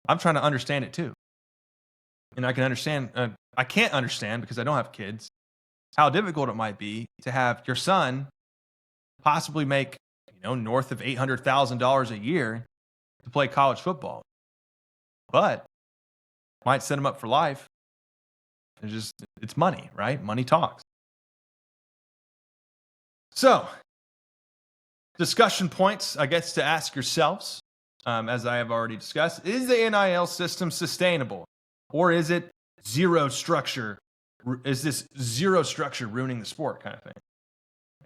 I'm trying to understand it too. And I can understand, I can't understand because I don't have kids, how difficult it might be to have your son possibly make, north of $800,000 a year to play college football. But might set him up for life. It's money, right? Money talks. So, discussion points, I guess, to ask yourselves, as I have already discussed, is the NIL system sustainable? Or is it zero structure? Is this zero structure ruining the sport kind of thing?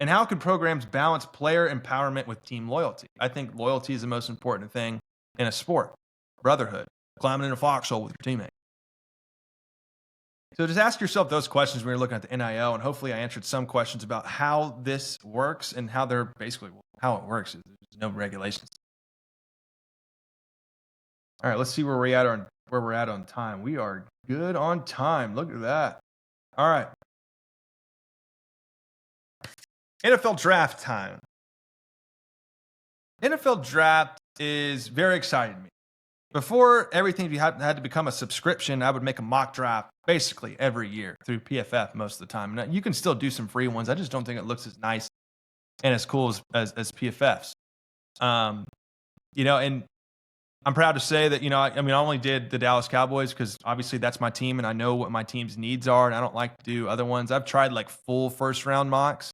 And how can programs balance player empowerment with team loyalty? I think loyalty is the most important thing in a sport. Brotherhood, climbing in a foxhole with your teammate. So just ask yourself those questions when you're looking at the NIL, and hopefully I answered some questions about how this works and how how it works. There's no regulations. All right, let's see where we're at on time. We are good on time. Look at that. All right. NFL draft time. NFL draft is very exciting to me. Before everything had to become a subscription, I would make a mock draft basically every year through PFF most of the time. Now, you can still do some free ones. I just don't think it looks as nice and as cool as PFF's. And I'm proud to say that, I only did the Dallas Cowboys because obviously that's my team and I know what my team's needs are and I don't like to do other ones. I've tried like full first round mocks.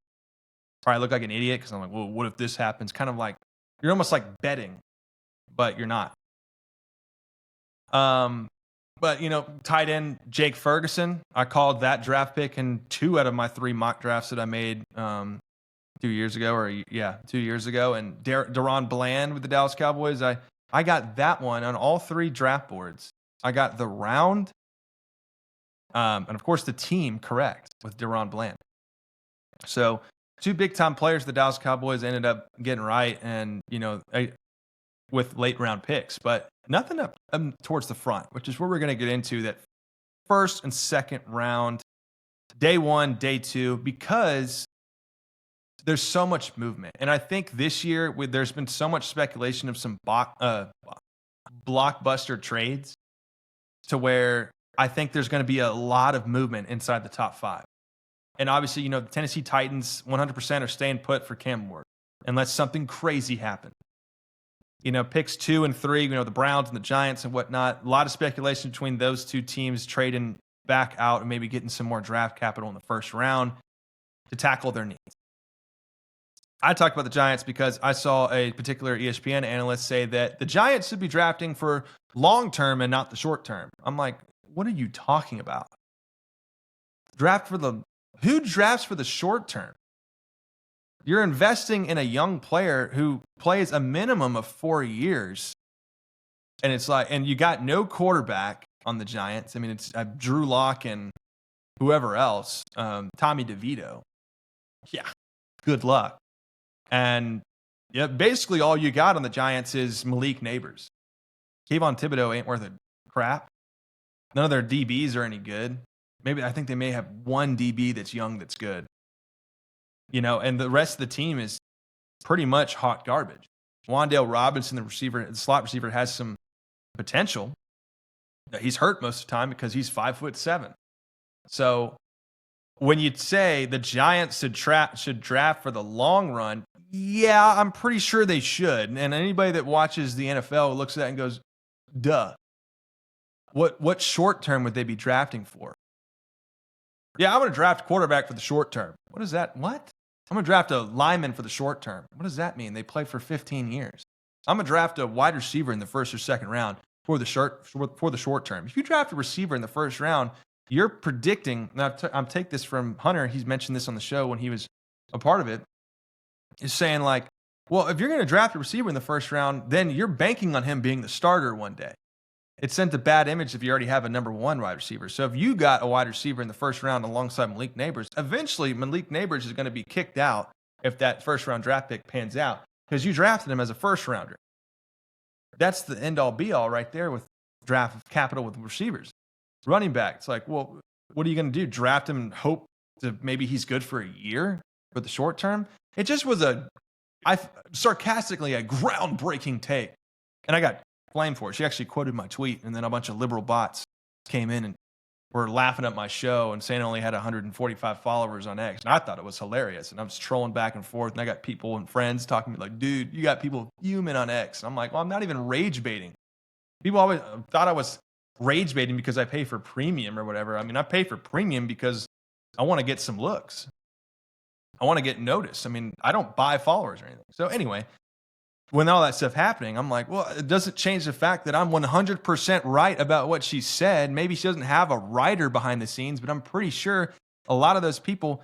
Probably look like an idiot because I'm like, well, what if this happens? Kind of like, you're almost like betting, but you're not. But tight end Jake Ferguson, I called that draft pick in 2 out of my 3 mock drafts that I made 2 years ago, 2 years ago. And Deron Bland with the Dallas Cowboys, I got that one on all 3 draft boards. I got the round, and of course the team correct with Deron Bland. So 2 big time players the Dallas Cowboys ended up getting right, and with late round picks, but nothing up towards the front, which is where we're going to get into that first and second round, day 1, day 2, because there's so much movement. And I think this year there's been so much speculation of some blockbuster trades to where I think there's going to be a lot of movement inside the top 5. And obviously, the Tennessee Titans 100% are staying put for Cam Ward unless something crazy happens. Picks 2 and 3, the Browns and the Giants and whatnot. A lot of speculation between those two teams trading back out and maybe getting some more draft capital in the first round to tackle their needs. I talked about the Giants because I saw a particular ESPN analyst say that the Giants should be drafting for long term and not the short term. I'm like, what are you talking about? Who drafts for the short term? You're investing in a young player who plays a minimum of 4 years. And it's like, and you got no quarterback on the Giants. I mean, it's Drew Lock and whoever else, Tommy DeVito. Yeah, good luck. And yeah, basically all you got on the Giants is Malik Neighbors. Kayvon Thibodeau ain't worth a crap. None of their DBs are any good. Maybe I think they may have one DB that's young that's good. And the rest of the team is pretty much hot garbage. Wan'Dale Robinson, the slot receiver, has some potential. He's hurt most of the time because he's 5'7". So when you say the Giants should draft for the long run, yeah, I'm pretty sure they should. And anybody that watches the NFL looks at that and goes, duh. What short term would they be drafting for? Yeah, I'm going to draft a quarterback for the short term. What is that? What? I'm going to draft a lineman for the short term. What does that mean? They play for 15 years. I'm going to draft a wide receiver in the first or second round for the short term. If you draft a receiver in the first round, you're predicting. Now, I'm take this from Hunter. He's mentioned this on the show when he was a part of it. Is saying like, well, if you're going to draft a receiver in the first round, then you're banking on him being the starter one day. It sent a bad image if you already have a number one wide receiver. So if you got a wide receiver in the first round alongside Malik Neighbors, eventually Malik Neighbors is going to be kicked out if that first round draft pick pans out because you drafted him as a first rounder. That's the end all be all right there with draft capital with receivers. Running back, it's like, well, what are you going to do? Draft him and hope that maybe he's good for a year for the short term? It just was sarcastically a groundbreaking take. And I got blamed for it. She actually quoted my tweet, and then a bunch of liberal bots came in and were laughing at my show and saying I only had 145 followers on X. And I thought it was hilarious. And I was trolling back and forth, and I got people and friends talking to me like, dude, you got people fuming on X. And I'm like, well, I'm not even rage baiting. People always thought I was rage baiting because I pay for premium or whatever. I mean, I pay for premium because I want to get some looks. I want to get noticed. I mean, I don't buy followers or anything. So anyway, when all that stuff happening, I'm like, well, it doesn't change the fact that I'm 100% right about what she said. Maybe she doesn't have a writer behind the scenes, but I'm pretty sure a lot of those people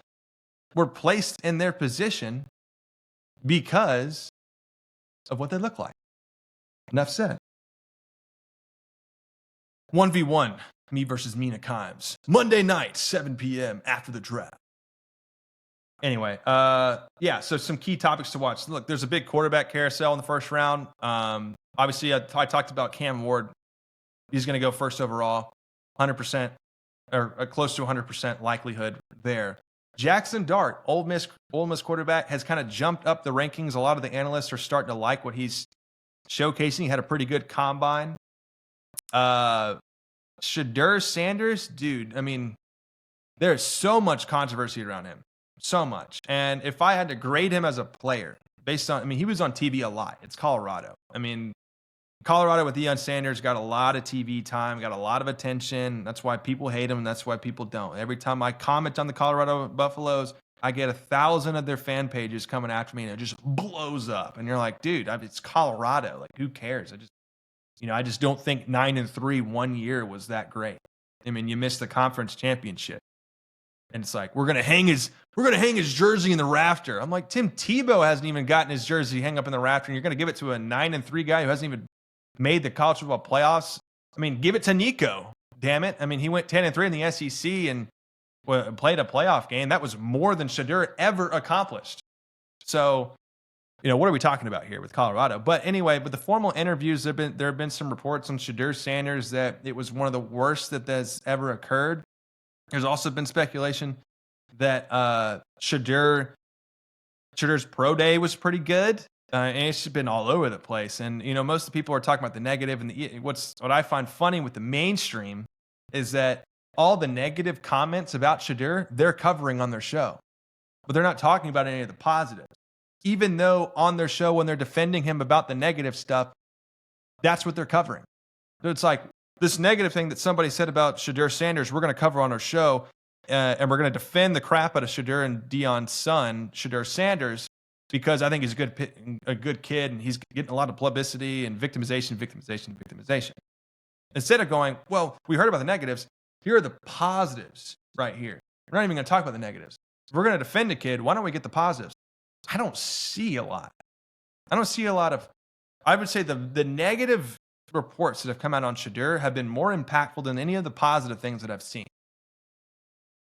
were placed in their position because of what they look like. Enough said. 1v1, me versus Mina Kimes. Monday night, 7 p.m. after the draft. Anyway, yeah, so some key topics to watch. Look, there's a big quarterback carousel in the first round. Obviously, I talked about Cam Ward. He's going to go first overall, 100% or close to 100% likelihood there. Jackson Dart, Ole Miss quarterback, has kind of jumped up the rankings. A lot of the analysts are starting to like what he's showcasing. He had a pretty good combine. Shedeur Sanders, dude, I mean, there's so much controversy around him. So much. And if I had to grade him as a player, based on, I mean, he was on TV a lot. It's Colorado. I mean, Colorado with Deion Sanders got a lot of TV time, got a lot of attention. That's why people hate him. And that's why people don't. Every time I comment on the Colorado Buffaloes, I get 1,000 of their fan pages coming after me and it just blows up. And you're like, dude, it's Colorado. Like, who cares? I just don't think 9-3 1 year was that great. I mean, you missed the conference championship. And it's like, we're gonna hang his jersey in the rafter. I'm like, Tim Tebow hasn't even gotten his jersey hang up in the rafter, and you're gonna give it to a 9-3 guy who hasn't even made the college football playoffs. I mean, give it to Nico. Damn it. I mean, he went 10-3 in the SEC and played a playoff game. That was more than Shedeur ever accomplished. So, what are we talking about here with Colorado? But anyway, with the formal interviews, there have been some reports on Shedeur Sanders that it was one of the worst that has ever occurred. There's also been speculation that Shedeur's pro day was pretty good, and it's just been all over the place. And most of the people are talking about the negative, and what I find funny with the mainstream is that all the negative comments about Shedeur they're covering on their show, but they're not talking about any of the positives. even though on their show when they're defending him about the negative stuff, that's what they're covering. So it's like this negative thing that somebody said about Shedeur Sanders, we're going to cover on our show, and we're going to defend the crap out of Shedeur and Deion's son, Shedeur Sanders, because I think he's a good kid and he's getting a lot of publicity and victimization. Instead of going, well, we heard about the negatives. Here are the positives right here. We're not even going to talk about the negatives. If we're going to defend a kid, why don't we get the positives? I don't see a lot. I would say the negative reports that have come out on Shedeur have been more impactful than any of the positive things that I've seen.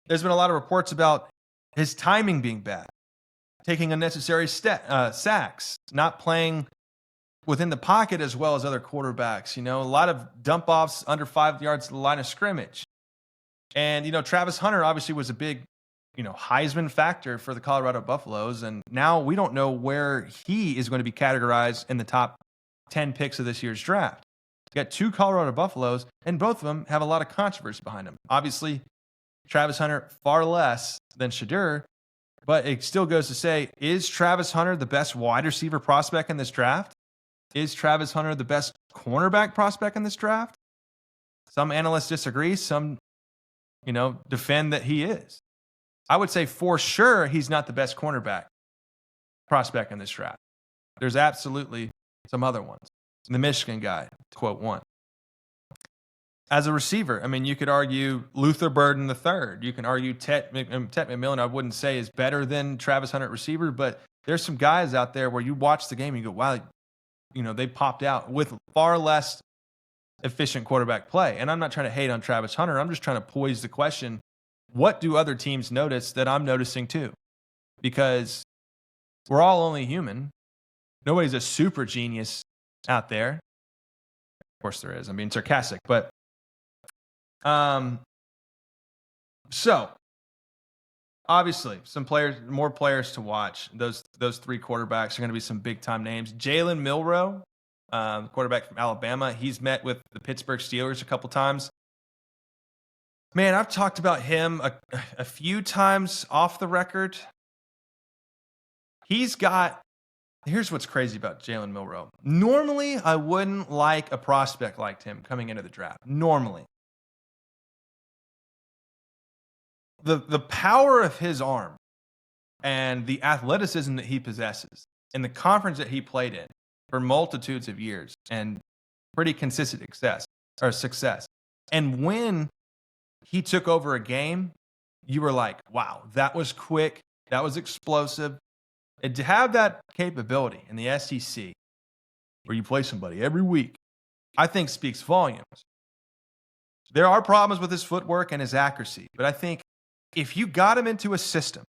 There's been a lot of reports about his timing being bad, taking unnecessary sacks, not playing within the pocket as well as other quarterbacks. A lot of dump offs under 5 yards to the line of scrimmage. And, Travis Hunter obviously was a big, Heisman factor for the Colorado Buffaloes. And now we don't know where he is going to be categorized in the top 10 picks of this year's draft. You got 2 Colorado Buffaloes, and both of them have a lot of controversy behind them. Obviously, Travis Hunter far less than Shedeur, but it still goes to say, is Travis Hunter the best wide receiver prospect in this draft? Is Travis Hunter the best cornerback prospect in this draft? Some analysts disagree. Some, defend that he is. I would say for sure he's not the best cornerback prospect in this draft. There's absolutely some other ones. The Michigan guy, to quote one. As a receiver, you could argue Luther Burden III. You can argue Tet McMillan, I wouldn't say is better than Travis Hunter at receiver, but there's some guys out there where you watch the game and you go, wow, they popped out with far less efficient quarterback play. And I'm not trying to hate on Travis Hunter. I'm just trying to poise the question, what do other teams notice that I'm noticing too? Because we're all only human. Nobody's a super genius out there. Of course there is. Sarcastic, but so obviously more players to watch. Those 3 quarterbacks are going to be some big time names. Jalen Milroe, quarterback from Alabama, he's met with the Pittsburgh Steelers a couple times. Man, I've talked about him a few times off the record. Here's what's crazy about Jalen Milroe. Normally, I wouldn't like a prospect like him coming into the draft. Normally. The power of his arm and the athleticism that he possesses and the conference that he played in for multitudes of years and pretty consistent success. And when he took over a game, you were like, wow, that was quick. That was explosive. And to have that capability in the SEC, where you play somebody every week, I think speaks volumes. There are problems with his footwork and his accuracy, but I think if you got him into a system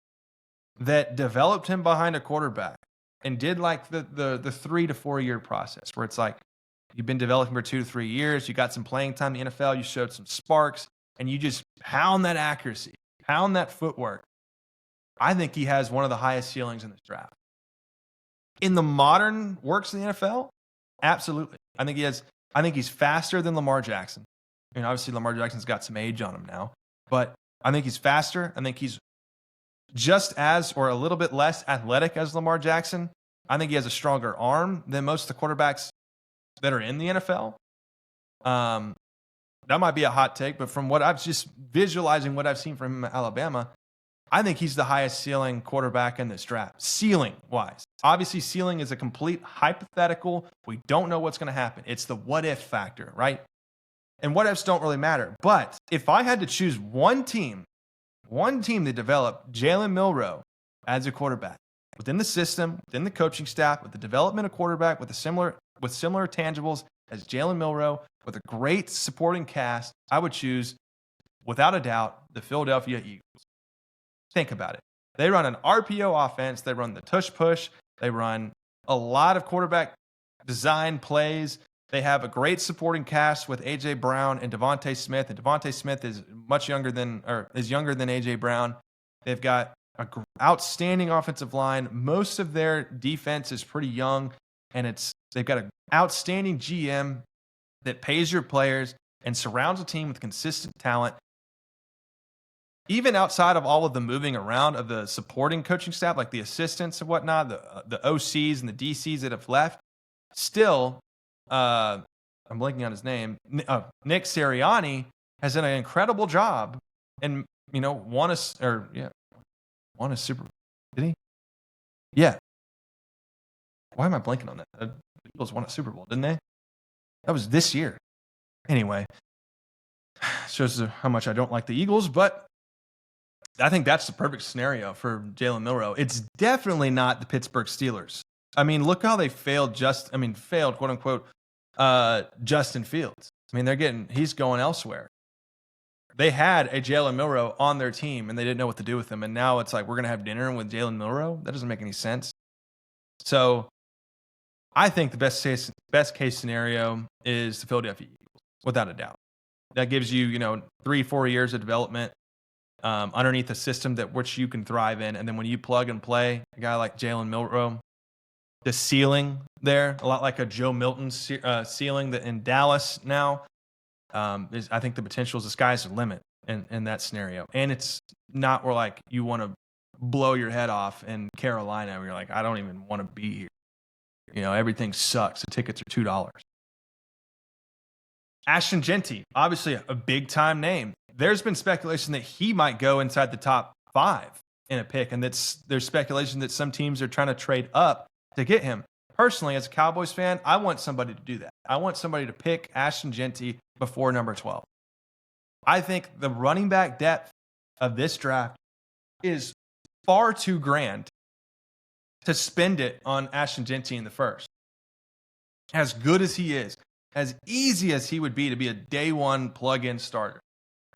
that developed him behind a quarterback and did like the 3 to 4 year process, where it's like you've been developing for 2 to 3 years, you got some playing time in the NFL, you showed some sparks, and you just pound that accuracy, pound that footwork, I think he has one of the highest ceilings in this draft. In the modern works of the NFL, absolutely. I think he's faster than Lamar Jackson. Obviously Lamar Jackson's got some age on him now, but I think he's faster. I think he's just as or a little bit less athletic as Lamar Jackson. I think he has a stronger arm than most of the quarterbacks that are in the NFL. That might be a hot take, but from what I've just visualizing what I've seen from him at Alabama, I think he's the highest ceiling quarterback in this draft, ceiling-wise. Obviously, ceiling is a complete hypothetical. We don't know what's going to happen. It's the what-if factor, right? And what-ifs don't really matter. But if I had to choose one team to develop Jalen Milroe as a quarterback, within the system, within the coaching staff, with the development of quarterback, with similar tangibles as Jalen Milroe, with a great supporting cast, I would choose, without a doubt, the Philadelphia Eagles. Think about it. They run an RPO offense. They run the tush-push. They run a lot of quarterback design plays. They have a great supporting cast with A.J. Brown and Devontae Smith. And Devontae Smith is younger than A.J. Brown. They've got an outstanding offensive line. Most of their defense is pretty young, and they've got an outstanding GM that pays your players and surrounds a team with consistent talent. even outside of all of the moving around of the supporting coaching staff, like the assistants and whatnot, the OCs and the DCs that have left, still, I'm blanking on his name. Nick Sirianni has done an incredible job, and won a Super. Did he? Yeah. Why am I blanking on that? The Eagles won a Super Bowl, didn't they? That was this year. Anyway, shows how much I don't like the Eagles, but I think that's the perfect scenario for Jalen Milroe. It's definitely not the Pittsburgh Steelers. I mean, look how they failed quote unquote, Justin Fields. I mean, he's going elsewhere. They had a Jalen Milroe on their team and they didn't know what to do with him. And now it's like, we're going to have dinner with Jalen Milroe. That doesn't make any sense. So I think the best case scenario is the Philadelphia Eagles, without a doubt. That gives you, 3-4 years of development underneath a system which you can thrive in. And then when you plug and play a guy like Jalen Milroe, the ceiling there, a lot like a Joe Milton ceiling that in Dallas now, I think the potential is the sky's the limit in that scenario. And it's not where like you want to blow your head off in Carolina where you're like, I don't even want to be here. Everything sucks. The tickets are $2. Ashton Genty, obviously a big time name. There's been speculation that he might go inside the top 5 in a pick. And there's speculation that some teams are trying to trade up to get him. Personally, as a Cowboys fan, I want somebody to do that. I want somebody to pick Ashton Genty before number 12. I think the running back depth of this draft is far too grand to spend it on Ashton Genty in the first. As good as he is, as easy as he would be to be a day one plug-in starter.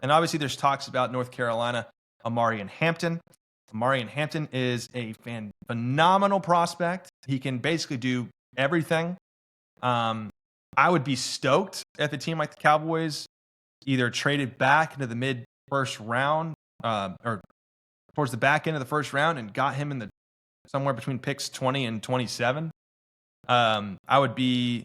And obviously there's talks about North Carolina, Amarian Hampton. Amarian Hampton is a phenomenal prospect. He can basically do everything. I would be stoked if a team like the Cowboys either traded back into the mid-first round or towards the back end of the first round and got him in somewhere between picks 20 and 27. I would be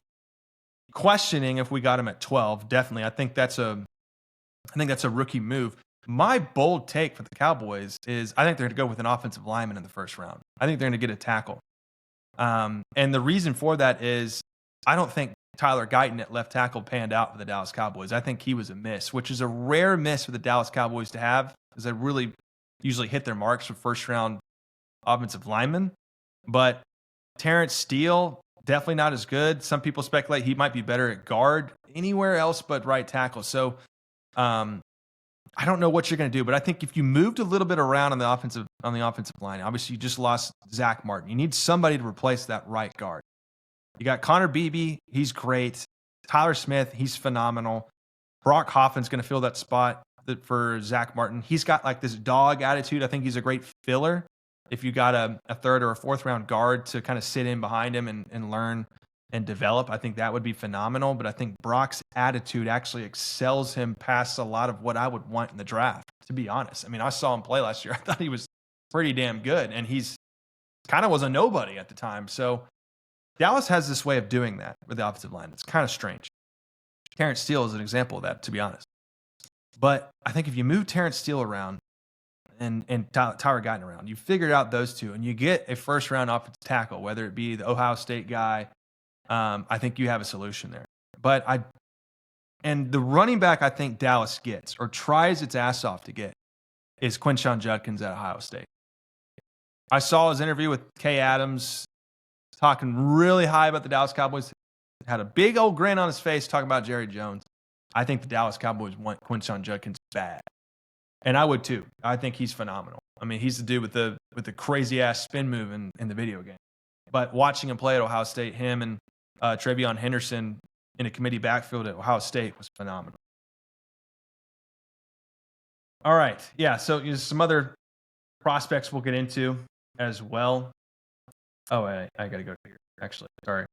questioning if we got him at 12. Definitely. I think that's a rookie move. My bold take for the Cowboys is I think they're going to go with an offensive lineman in the first round. I think they're going to get a tackle. And the reason for that is I don't think Tyler Guyton at left tackle panned out for the Dallas Cowboys. I think he was a miss, which is a rare miss for the Dallas Cowboys to have because they really usually hit their marks for first-round offensive linemen. But Terrence Steele, definitely not as good. Some people speculate he might be better at guard anywhere else but right tackle. So I don't know what you're going to do, but I think if you moved a little bit around on the offensive line, obviously you just lost Zach Martin. You need somebody to replace that right guard. You got Connor Beebe, he's great. Tyler Smith, he's phenomenal. Brock Hoffman's going to fill that spot for Zach Martin. He's got like this dog attitude. I think he's a great filler. If you got a third or a fourth round guard to kind of sit in behind him and learn and develop, I think that would be phenomenal. But I think Brock's attitude actually excels him past a lot of what I would want in the draft, to be honest. I mean, I saw him play last year. I thought he was pretty damn good, and he's kind of was a nobody at the time. So Dallas has this way of doing that with the offensive line. It's kind of strange. Terrence Steele is an example of that, to be honest. But I think if you move Terrence Steele around and Tyler Guyton around, you figure out those two, and you get a first-round offensive tackle, whether it be the Ohio State guy, I think you have a solution there. And the running back I think Dallas gets or tries its ass off to get is Quinshon Judkins at Ohio State. I saw his interview with Kay Adams talking really high about the Dallas Cowboys. Had a big old grin on his face talking about Jerry Jones. I think the Dallas Cowboys want Quinshon Judkins bad. And I would too. I think he's phenomenal. I mean, he's the dude with the crazy ass spin move in the video game. But watching him play at Ohio State, him and Travion Henderson in a committee backfield at Ohio State was phenomenal. All right. Yeah, so some other prospects we'll get into as well. Oh, I got to go here. Actually, sorry.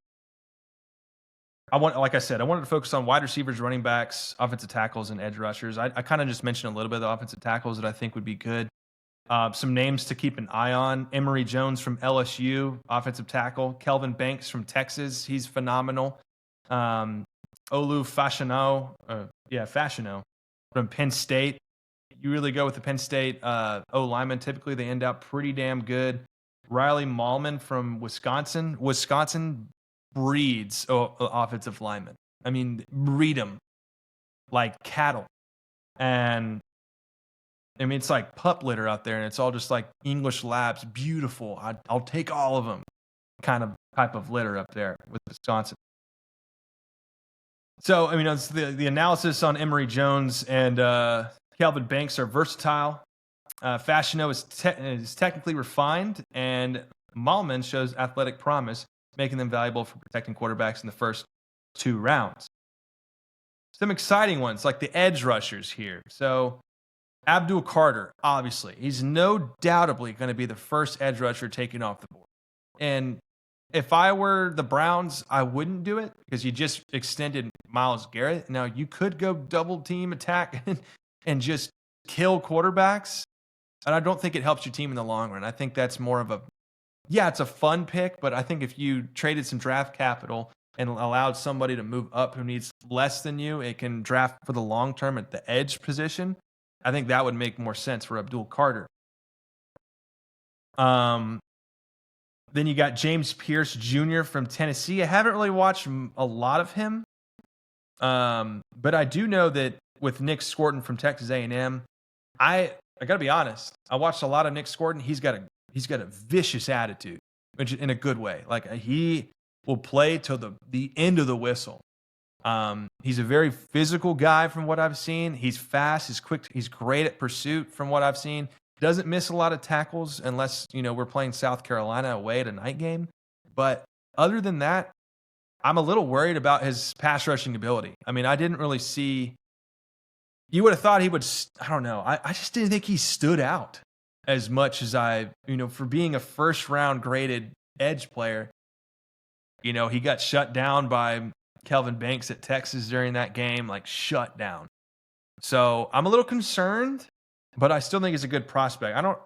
Like I said, I wanted to focus on wide receivers, running backs, offensive tackles, and edge rushers. I kind of just mentioned a little bit of the offensive tackles that I think would be good. Some names to keep an eye on. Emory Jones from LSU, offensive tackle. Kelvin Banks from Texas. He's phenomenal. Olu Fashanu from Penn State. you really go with the Penn State O lineman, typically they end up pretty damn good. Riley Mahlman from Wisconsin. Wisconsin breeds offensive linemen. I mean, breed them like cattle. And I mean, it's like pup litter out there, and it's all just like English labs, beautiful. I'll take all of them, kind of type of litter up there with Wisconsin. So, I mean, it's the analysis on Emory Jones and Calvin Banks are versatile. Fashiono is technically refined, and Mahlman shows athletic promise, making them valuable for protecting quarterbacks in the first 2 rounds. Some exciting ones, like the edge rushers here. So, Abdul Carter, obviously, he's no doubtably going to be the first edge rusher taken off the board. And if I were the Browns, I wouldn't do it because you just extended Myles Garrett. Now, you could go double team attack and just kill quarterbacks. And I don't think it helps your team in the long run. I think that's more of it's a fun pick, but I think if you traded some draft capital and allowed somebody to move up who needs less than you, it can draft for the long term at the edge position. I think that would make more sense for Abdul Carter. Then you got James Pierce Jr. from Tennessee. I haven't really watched a lot of him, but I do know that with Nick Scorton from Texas A&M, I got to be honest. I watched a lot of Nick Scorton. He's got a vicious attitude, which in a good way. Like he will play till the end of the whistle. He's a very physical guy from what I've seen. He's fast. He's quick. He's great at pursuit from what I've seen. Doesn't miss a lot of tackles unless, we're playing South Carolina away at a night game. But other than that, I'm a little worried about his pass rushing ability. I mean, I didn't really see. You would have thought he would. I don't know. I just didn't think he stood out as much as for being a first round graded edge player. He got shut down by Kelvin Banks at Texas during that game, like shut down. So I'm a little concerned, but I still think he's a good prospect. I know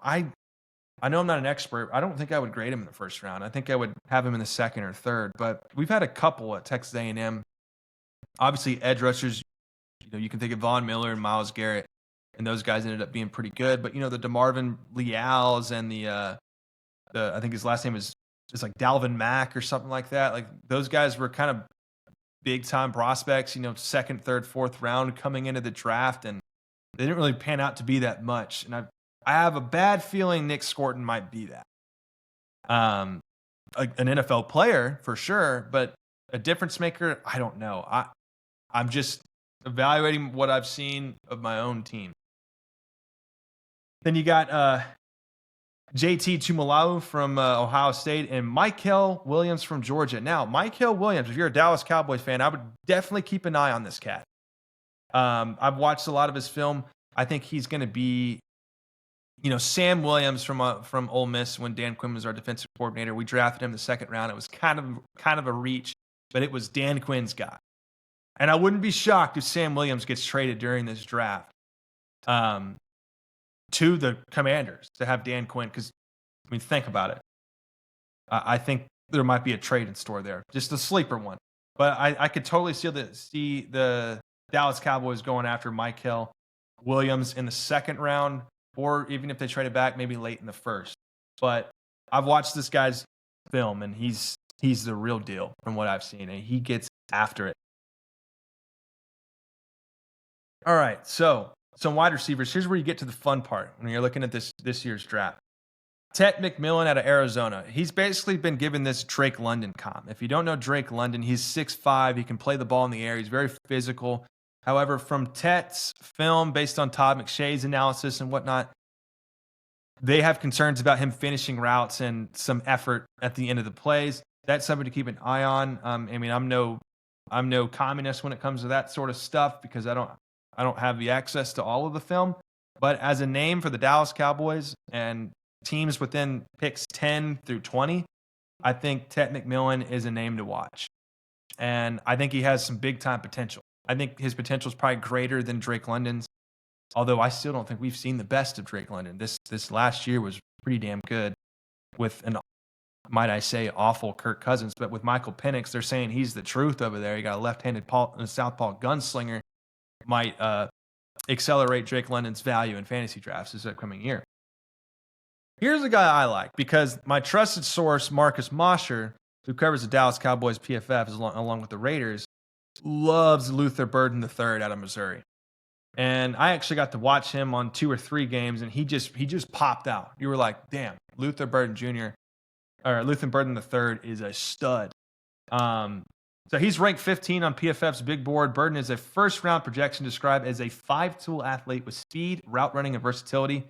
I'm not an expert. I don't think I would grade him in the first round. I think I would have him in the second or third, but we've had a couple at Texas A&M. Obviously, edge rushers, you can think of Von Miller and Myles Garrett, and those guys ended up being pretty good. But, the DeMarvin Leals and the I think his last name is like Dalvin Mack or something like that. Like those guys were kind of big time prospects, second, third, fourth round coming into the draft, and they didn't really pan out to be that much. And I have a bad feeling Nick Scorton might be that. An NFL player for sure, but a difference maker, I don't know. I'm just evaluating what I've seen of my own team. Then you got JT Tuimoloau from Ohio State and Mykel Williams from Georgia. Now, Mykel Williams, if you're a Dallas Cowboys fan, I would definitely keep an eye on this cat. I've watched a lot of his film. I think he's going to be, Sam Williams from Ole Miss when Dan Quinn was our defensive coordinator. We drafted him in the second round. It was kind of a reach, but it was Dan Quinn's guy. And I wouldn't be shocked if Sam Williams gets traded during this draft to the Commanders to have Dan Quinn. Because, think about it. I think there might be a trade in store there. Just a sleeper one. But I could totally see the Dallas Cowboys going after Mykel Williams in the second round, or even if they trade it back, maybe late in the first. But I've watched this guy's film, and he's the real deal from what I've seen, and he gets after it. All right, so some wide receivers. Here's where you get to the fun part when you're looking at this year's draft. Tet McMillan out of Arizona. He's basically been given this Drake London comp. If you don't know Drake London, he's 6'5". He can play the ball in the air. He's very physical. However, from Tet's film, based on Todd McShay's analysis and whatnot, they have concerns about him finishing routes and some effort at the end of the plays. That's something to keep an eye on. I'm no communist when it comes to that sort of stuff because I don't have the access to all of the film. But as a name for the Dallas Cowboys and teams within picks 10 through 20, I think Tet McMillan is a name to watch. And I think he has some big-time potential. I think his potential is probably greater than Drake London's, although I still don't think we've seen the best of Drake London. This last year was pretty damn good with an, might I say, awful Kirk Cousins. But with Michael Penix, they're saying he's the truth over there. You got a left-handed southpaw gunslinger. Might accelerate Drake London's value in fantasy drafts this upcoming year. Here's a guy I like because my trusted source, Marcus Mosher, who covers the Dallas Cowboys PFF along with the Raiders, loves Luther Burden III out of Missouri. And I actually got to watch him on 2 or 3 games, and he just popped out. You were like, damn, Luther Burden III is a stud. So he's ranked 15 on PFF's big board. Burden is a first-round projection described as a 5-tool athlete with speed, route running, and versatility.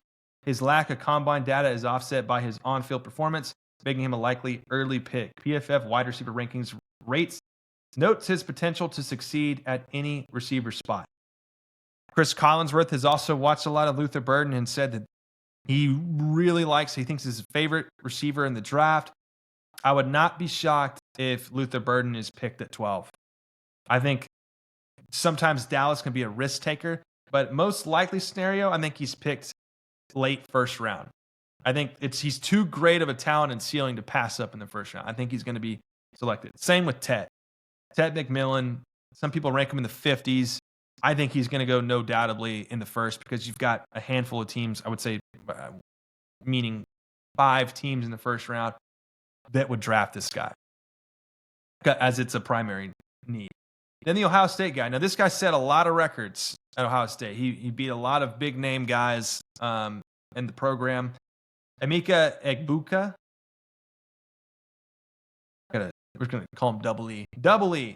His lack of combine data is offset by his on-field performance, making him a likely early pick. PFF wide receiver rankings notes his potential to succeed at any receiver spot. Chris Collinsworth has also watched a lot of Luther Burden and said that he thinks he's his favorite receiver in the draft. I would not be shocked if Luther Burden is picked at 12. I think sometimes Dallas can be a risk taker, but most likely scenario, I think he's picked late first round. I think he's too great of a talent and ceiling to pass up in the first round. I think he's going to be selected. Same with Ted McMillan. Some people rank him in the 50s. I think he's going to go no doubtably in the first because you've got a handful of teams, I would say, meaning 5 teams in the first round that would draft this guy as it's a primary need. Then the Ohio State guy. Now, this guy set a lot of records at Ohio State. He beat a lot of big-name guys in the program. Emeka Egbuka. We're going to call him Double E. Double E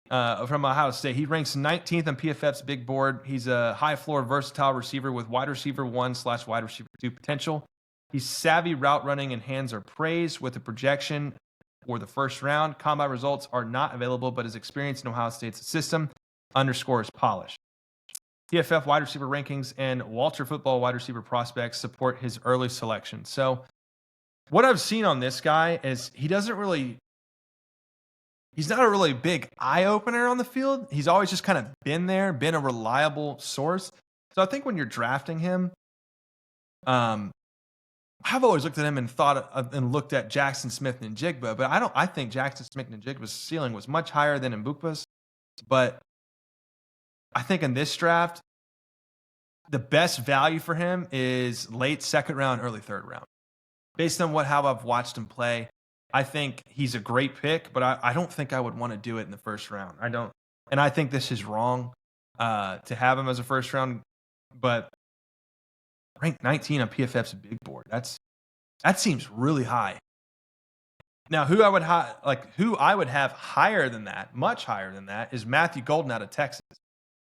from Ohio State. He ranks 19th on PFF's big board. He's a high-floor, versatile receiver with wide receiver 1/wide receiver 2 potential. He's savvy route running and hands are praised with a projection for the first round. Combine results are not available, but his experience in Ohio State's system underscores polish. PFF wide receiver rankings and Walter Football wide receiver prospects support his early selection. So what I've seen on this guy is he's not a really big eye-opener on the field. He's always just kind of been a reliable source. So I think when you're drafting him, I've always looked at him and looked at Jackson Smith and Njigba, but I think Jackson Smith and Njigba's ceiling was much higher than Mbukpa's. But I think in this draft, the best value for him is late second round, early third round. Based on how I've watched him play, I think he's a great pick, but I don't think I would want to do it in the first round. I don't, and I think this is wrong to have him as a first round, but ranked 19 on PFF's big board. That seems really high. Now, who I would have higher than that, much higher than that, is Matthew Golden out of Texas.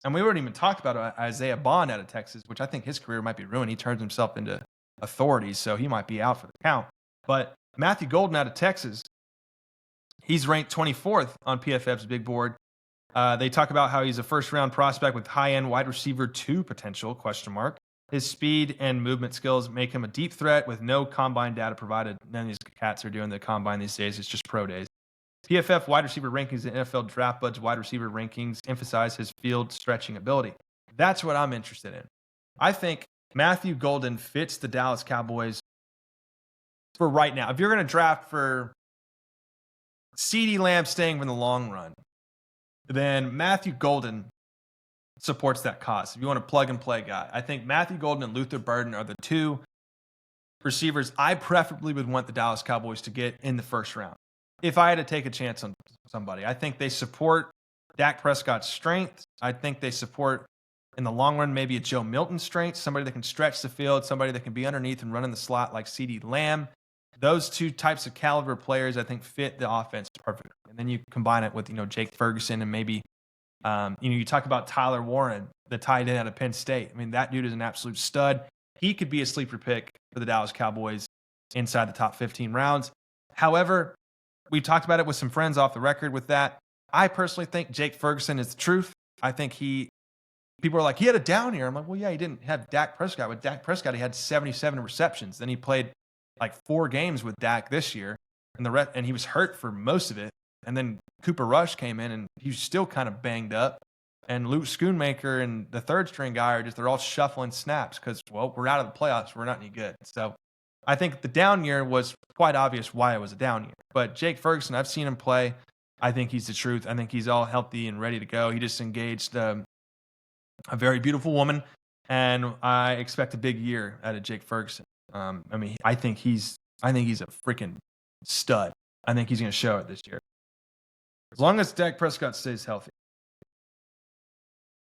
And we haven't even talked about Isaiah Bond out of Texas, which I think his career might be ruined. He turns himself into authority, so he might be out for the count. But Matthew Golden out of Texas, he's ranked 24th on PFF's big board. They talk about how he's a first-round prospect with high-end wide receiver 2 potential, ? His speed and movement skills make him a deep threat with no combine data provided. None of these cats are doing the combine these days. It's just pro days. PFF wide receiver rankings and NFL Draft Bud's wide receiver rankings emphasize his field stretching ability. That's what I'm interested in. I think Matthew Golden fits the Dallas Cowboys for right now. If you're going to draft for CeeDee Lamb staying in the long run, then Matthew Golden supports that cause. If you want a plug-and-play guy, I think Matthew Golden and Luther Burden are the 2 receivers I preferably would want the Dallas Cowboys to get in the first round. If I had to take a chance on somebody, I think they support Dak Prescott's strength. I think they support, in the long run, maybe a Joe Milton strength, somebody that can stretch the field, somebody that can be underneath and run in the slot like CeeDee Lamb. Those 2 types of caliber players, I think, fit the offense perfectly. And then you combine it with, Jake Ferguson and maybe, you talk about Tyler Warren, the tight end out of Penn State. I mean, that dude is an absolute stud. He could be a sleeper pick for the Dallas Cowboys inside the top 15 rounds. However, we talked about it with some friends off the record with that. I personally think Jake Ferguson is the truth. I think people are like, he had a down year. I'm like, well, yeah, he didn't have Dak Prescott. With Dak Prescott, he had 77 receptions. Then he played like 4 games with Dak this year, and he was hurt for most of it. And then Cooper Rush came in, and he was still kind of banged up. And Luke Schoonmaker and the third-string guy they're all shuffling snaps because, well, we're out of the playoffs. We're not any good. So I think the down year was quite obvious why it was a down year. But Jake Ferguson, I've seen him play. I think he's the truth. I think he's all healthy and ready to go. He just engaged a very beautiful woman, and I expect a big year out of Jake Ferguson. I mean, I think he's a freaking stud. I think he's going to show it this year, as long as Dak Prescott stays healthy.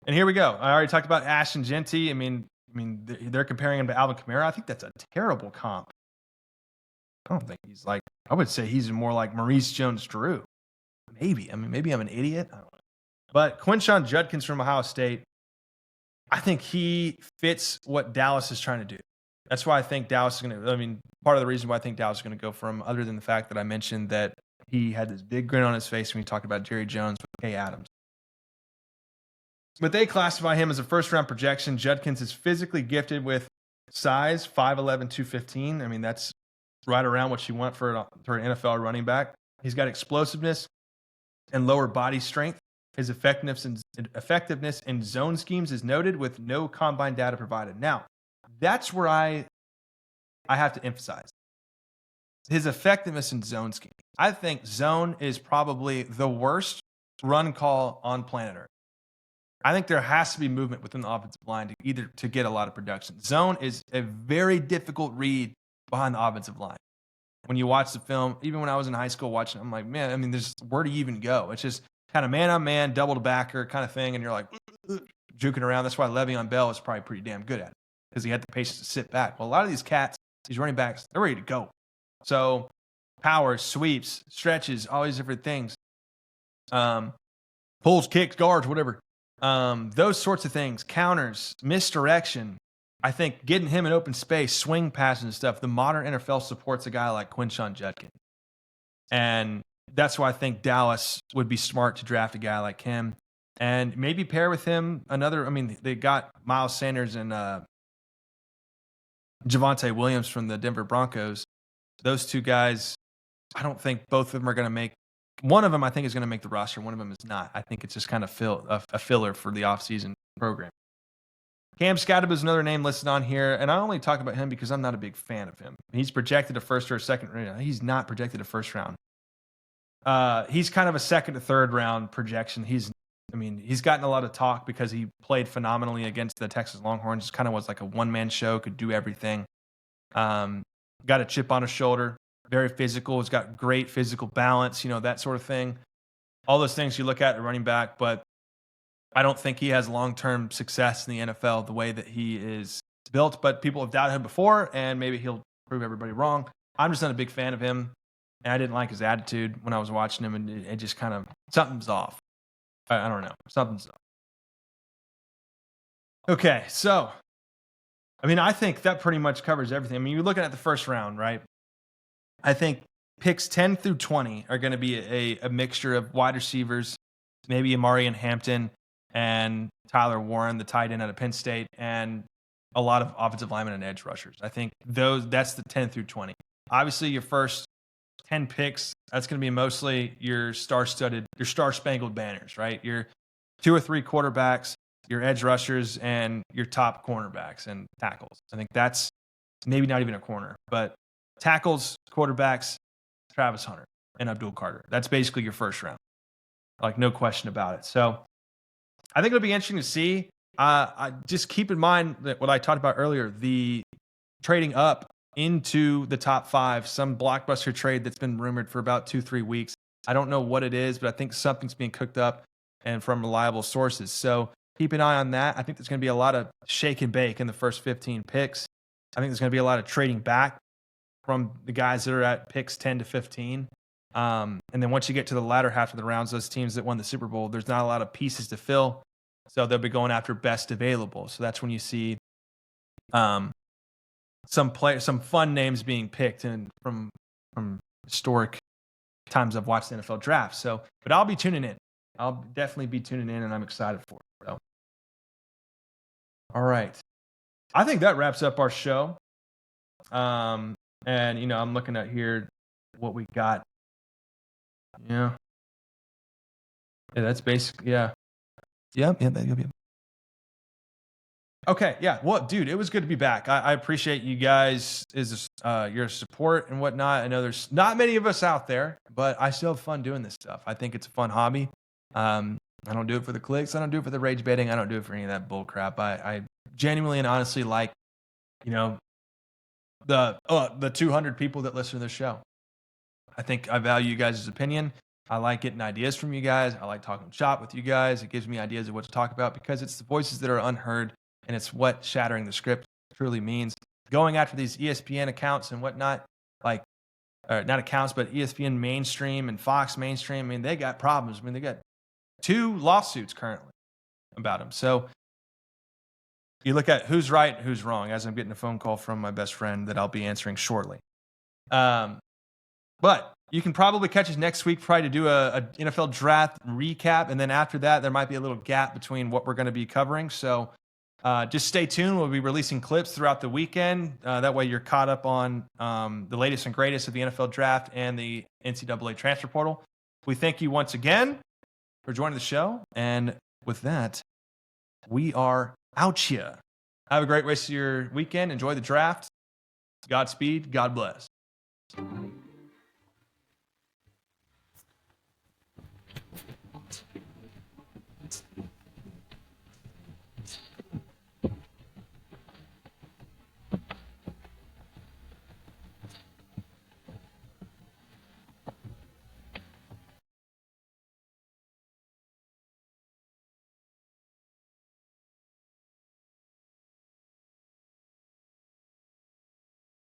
And here we go. I already talked about Ashton Genty. I mean, they're comparing him to Alvin Kamara. I think that's a terrible comp. I don't think he's like. I would say he's more like Maurice Jones-Drew. Maybe. I mean, maybe I'm an idiot. I don't know. But Quinshon Judkins from Ohio State, I think he fits what Dallas is trying to do. That's why I think Dallas is going to. I mean, part of the reason why I think Dallas is going to go for him, other than the fact that I mentioned that he had this big grin on his face when he talked about Jerry Jones with Kay Adams. But they classify him as a first-round projection. Judkins is physically gifted with size, 5'11", 215. I mean, that's right around what you want for an NFL running back. He's got explosiveness and lower body strength. His effectiveness in zone schemes is noted with no combine data provided. Now, that's where I have to emphasize. His effectiveness in zone scheme. I think zone is probably the worst run call on planet Earth. I think there has to be movement within the offensive line to get a lot of production. Zone is a very difficult read behind the offensive line. When you watch the film, even when I was in high school watching, I'm like, man, I mean, where do you even go? It's just kind of man on man, double to backer kind of thing, and you're like juking around. That's why Le'Veon Bell is probably pretty damn good at it, because he had the patience to sit back. Well, a lot of these cats, these running backs, they're ready to go. So powers, sweeps, stretches, all these different things, pulls, kicks, guards, whatever. Those sorts of things, counters, misdirection. I think getting him in open space, swing passes and stuff, the modern NFL supports a guy like Quinshon Judkins. And that's why I think Dallas would be smart to draft a guy like him and maybe pair with him another. I mean, they got Miles Sanders and Javonte Williams from the Denver Broncos. Those two guys, I don't think both of them are going to make. One of them, I think, is going to make the roster. One of them is not. I think it's just kind of a filler for the offseason program. Cam Scadab is another name listed on here, and I only talk about him because I'm not a big fan of him. He's projected a first or a second round. He's not projected a first round. He's kind of a second to third round projection. He's gotten a lot of talk because he played phenomenally against the Texas Longhorns. Just kind of was like a one-man show, could do everything. Got a chip on his shoulder. Very physical. He's got great physical balance, that sort of thing. All those things you look at running back, but I don't think he has long-term success in the NFL the way that he is built. But people have doubted him before, and maybe he'll prove everybody wrong. I'm just not a big fan of him, and I didn't like his attitude when I was watching him, and it just kind of, something's off. I don't know. Something's off. Okay, so, I think that pretty much covers everything. You're looking at the first round, right? I think picks 10 through 20 are going to be a mixture of wide receivers, maybe Amari and Hampton and Tyler Warren, the tight end out of Penn State, and a lot of offensive linemen and edge rushers. I think that's the 10 through 20. Obviously, your first 10 picks, that's going to be mostly your star-spangled banners, right? Your 2 or 3 quarterbacks, your edge rushers, and your top cornerbacks and tackles. I think that's maybe not even a corner, but tackles, quarterbacks, Travis Hunter and Abdul Carter. That's basically your first round. Like, no question about it. So I think it'll be interesting to see. I just keep in mind that what I talked about earlier, the trading up into the top 5, some blockbuster trade that's been rumored for about 2-3 weeks. I don't know what it is, but I think something's being cooked up and from reliable sources. So keep an eye on that. I think there's going to be a lot of shake and bake in the first 15 picks. I think there's going to be a lot of trading back from the guys that are at picks 10 to 15. And then once you get to the latter half of the rounds, those teams that won the Super Bowl, there's not a lot of pieces to fill. So they'll be going after best available. So that's when you see some fun names being picked and from historic times I've watched the NFL draft. So, but I'll be tuning in. I'll definitely be tuning in, and I'm excited for it. So, all right. I think that wraps up our show. And I'm looking at here what we got. Yeah, that's basically, yeah. Okay, yeah. Well, dude, it was good to be back. I appreciate you guys, your support and whatnot. I know there's not many of us out there, but I still have fun doing this stuff. I think it's a fun hobby. I don't do it for the clicks. I don't do it for the rage baiting. I don't do it for any of that bull crap. I genuinely and honestly like, you know, the 200 people that listen to this show. I think I value you guys' opinion. I like getting ideas from you guys. I like talking shop with you guys. It gives me ideas of what to talk about because it's the voices that are unheard, and it's what shattering the script truly means. Going after these ESPN accounts and whatnot, like, not accounts, but ESPN mainstream and Fox mainstream, I mean, they got problems. I mean, they got 2 lawsuits currently about them. So you look at who's right, who's wrong, as I'm getting a phone call from my best friend that I'll be answering shortly. But you can probably catch us next week, probably to do a NFL draft recap. And then after that, there might be a little gap between what we're going to be covering. So just stay tuned. We'll be releasing clips throughout the weekend. That way you're caught up on the latest and greatest of the NFL draft and the NCAA transfer portal. We thank you once again for joining the show. And with that, we are out here. Have a great rest of your weekend. Enjoy the draft. Godspeed. God bless.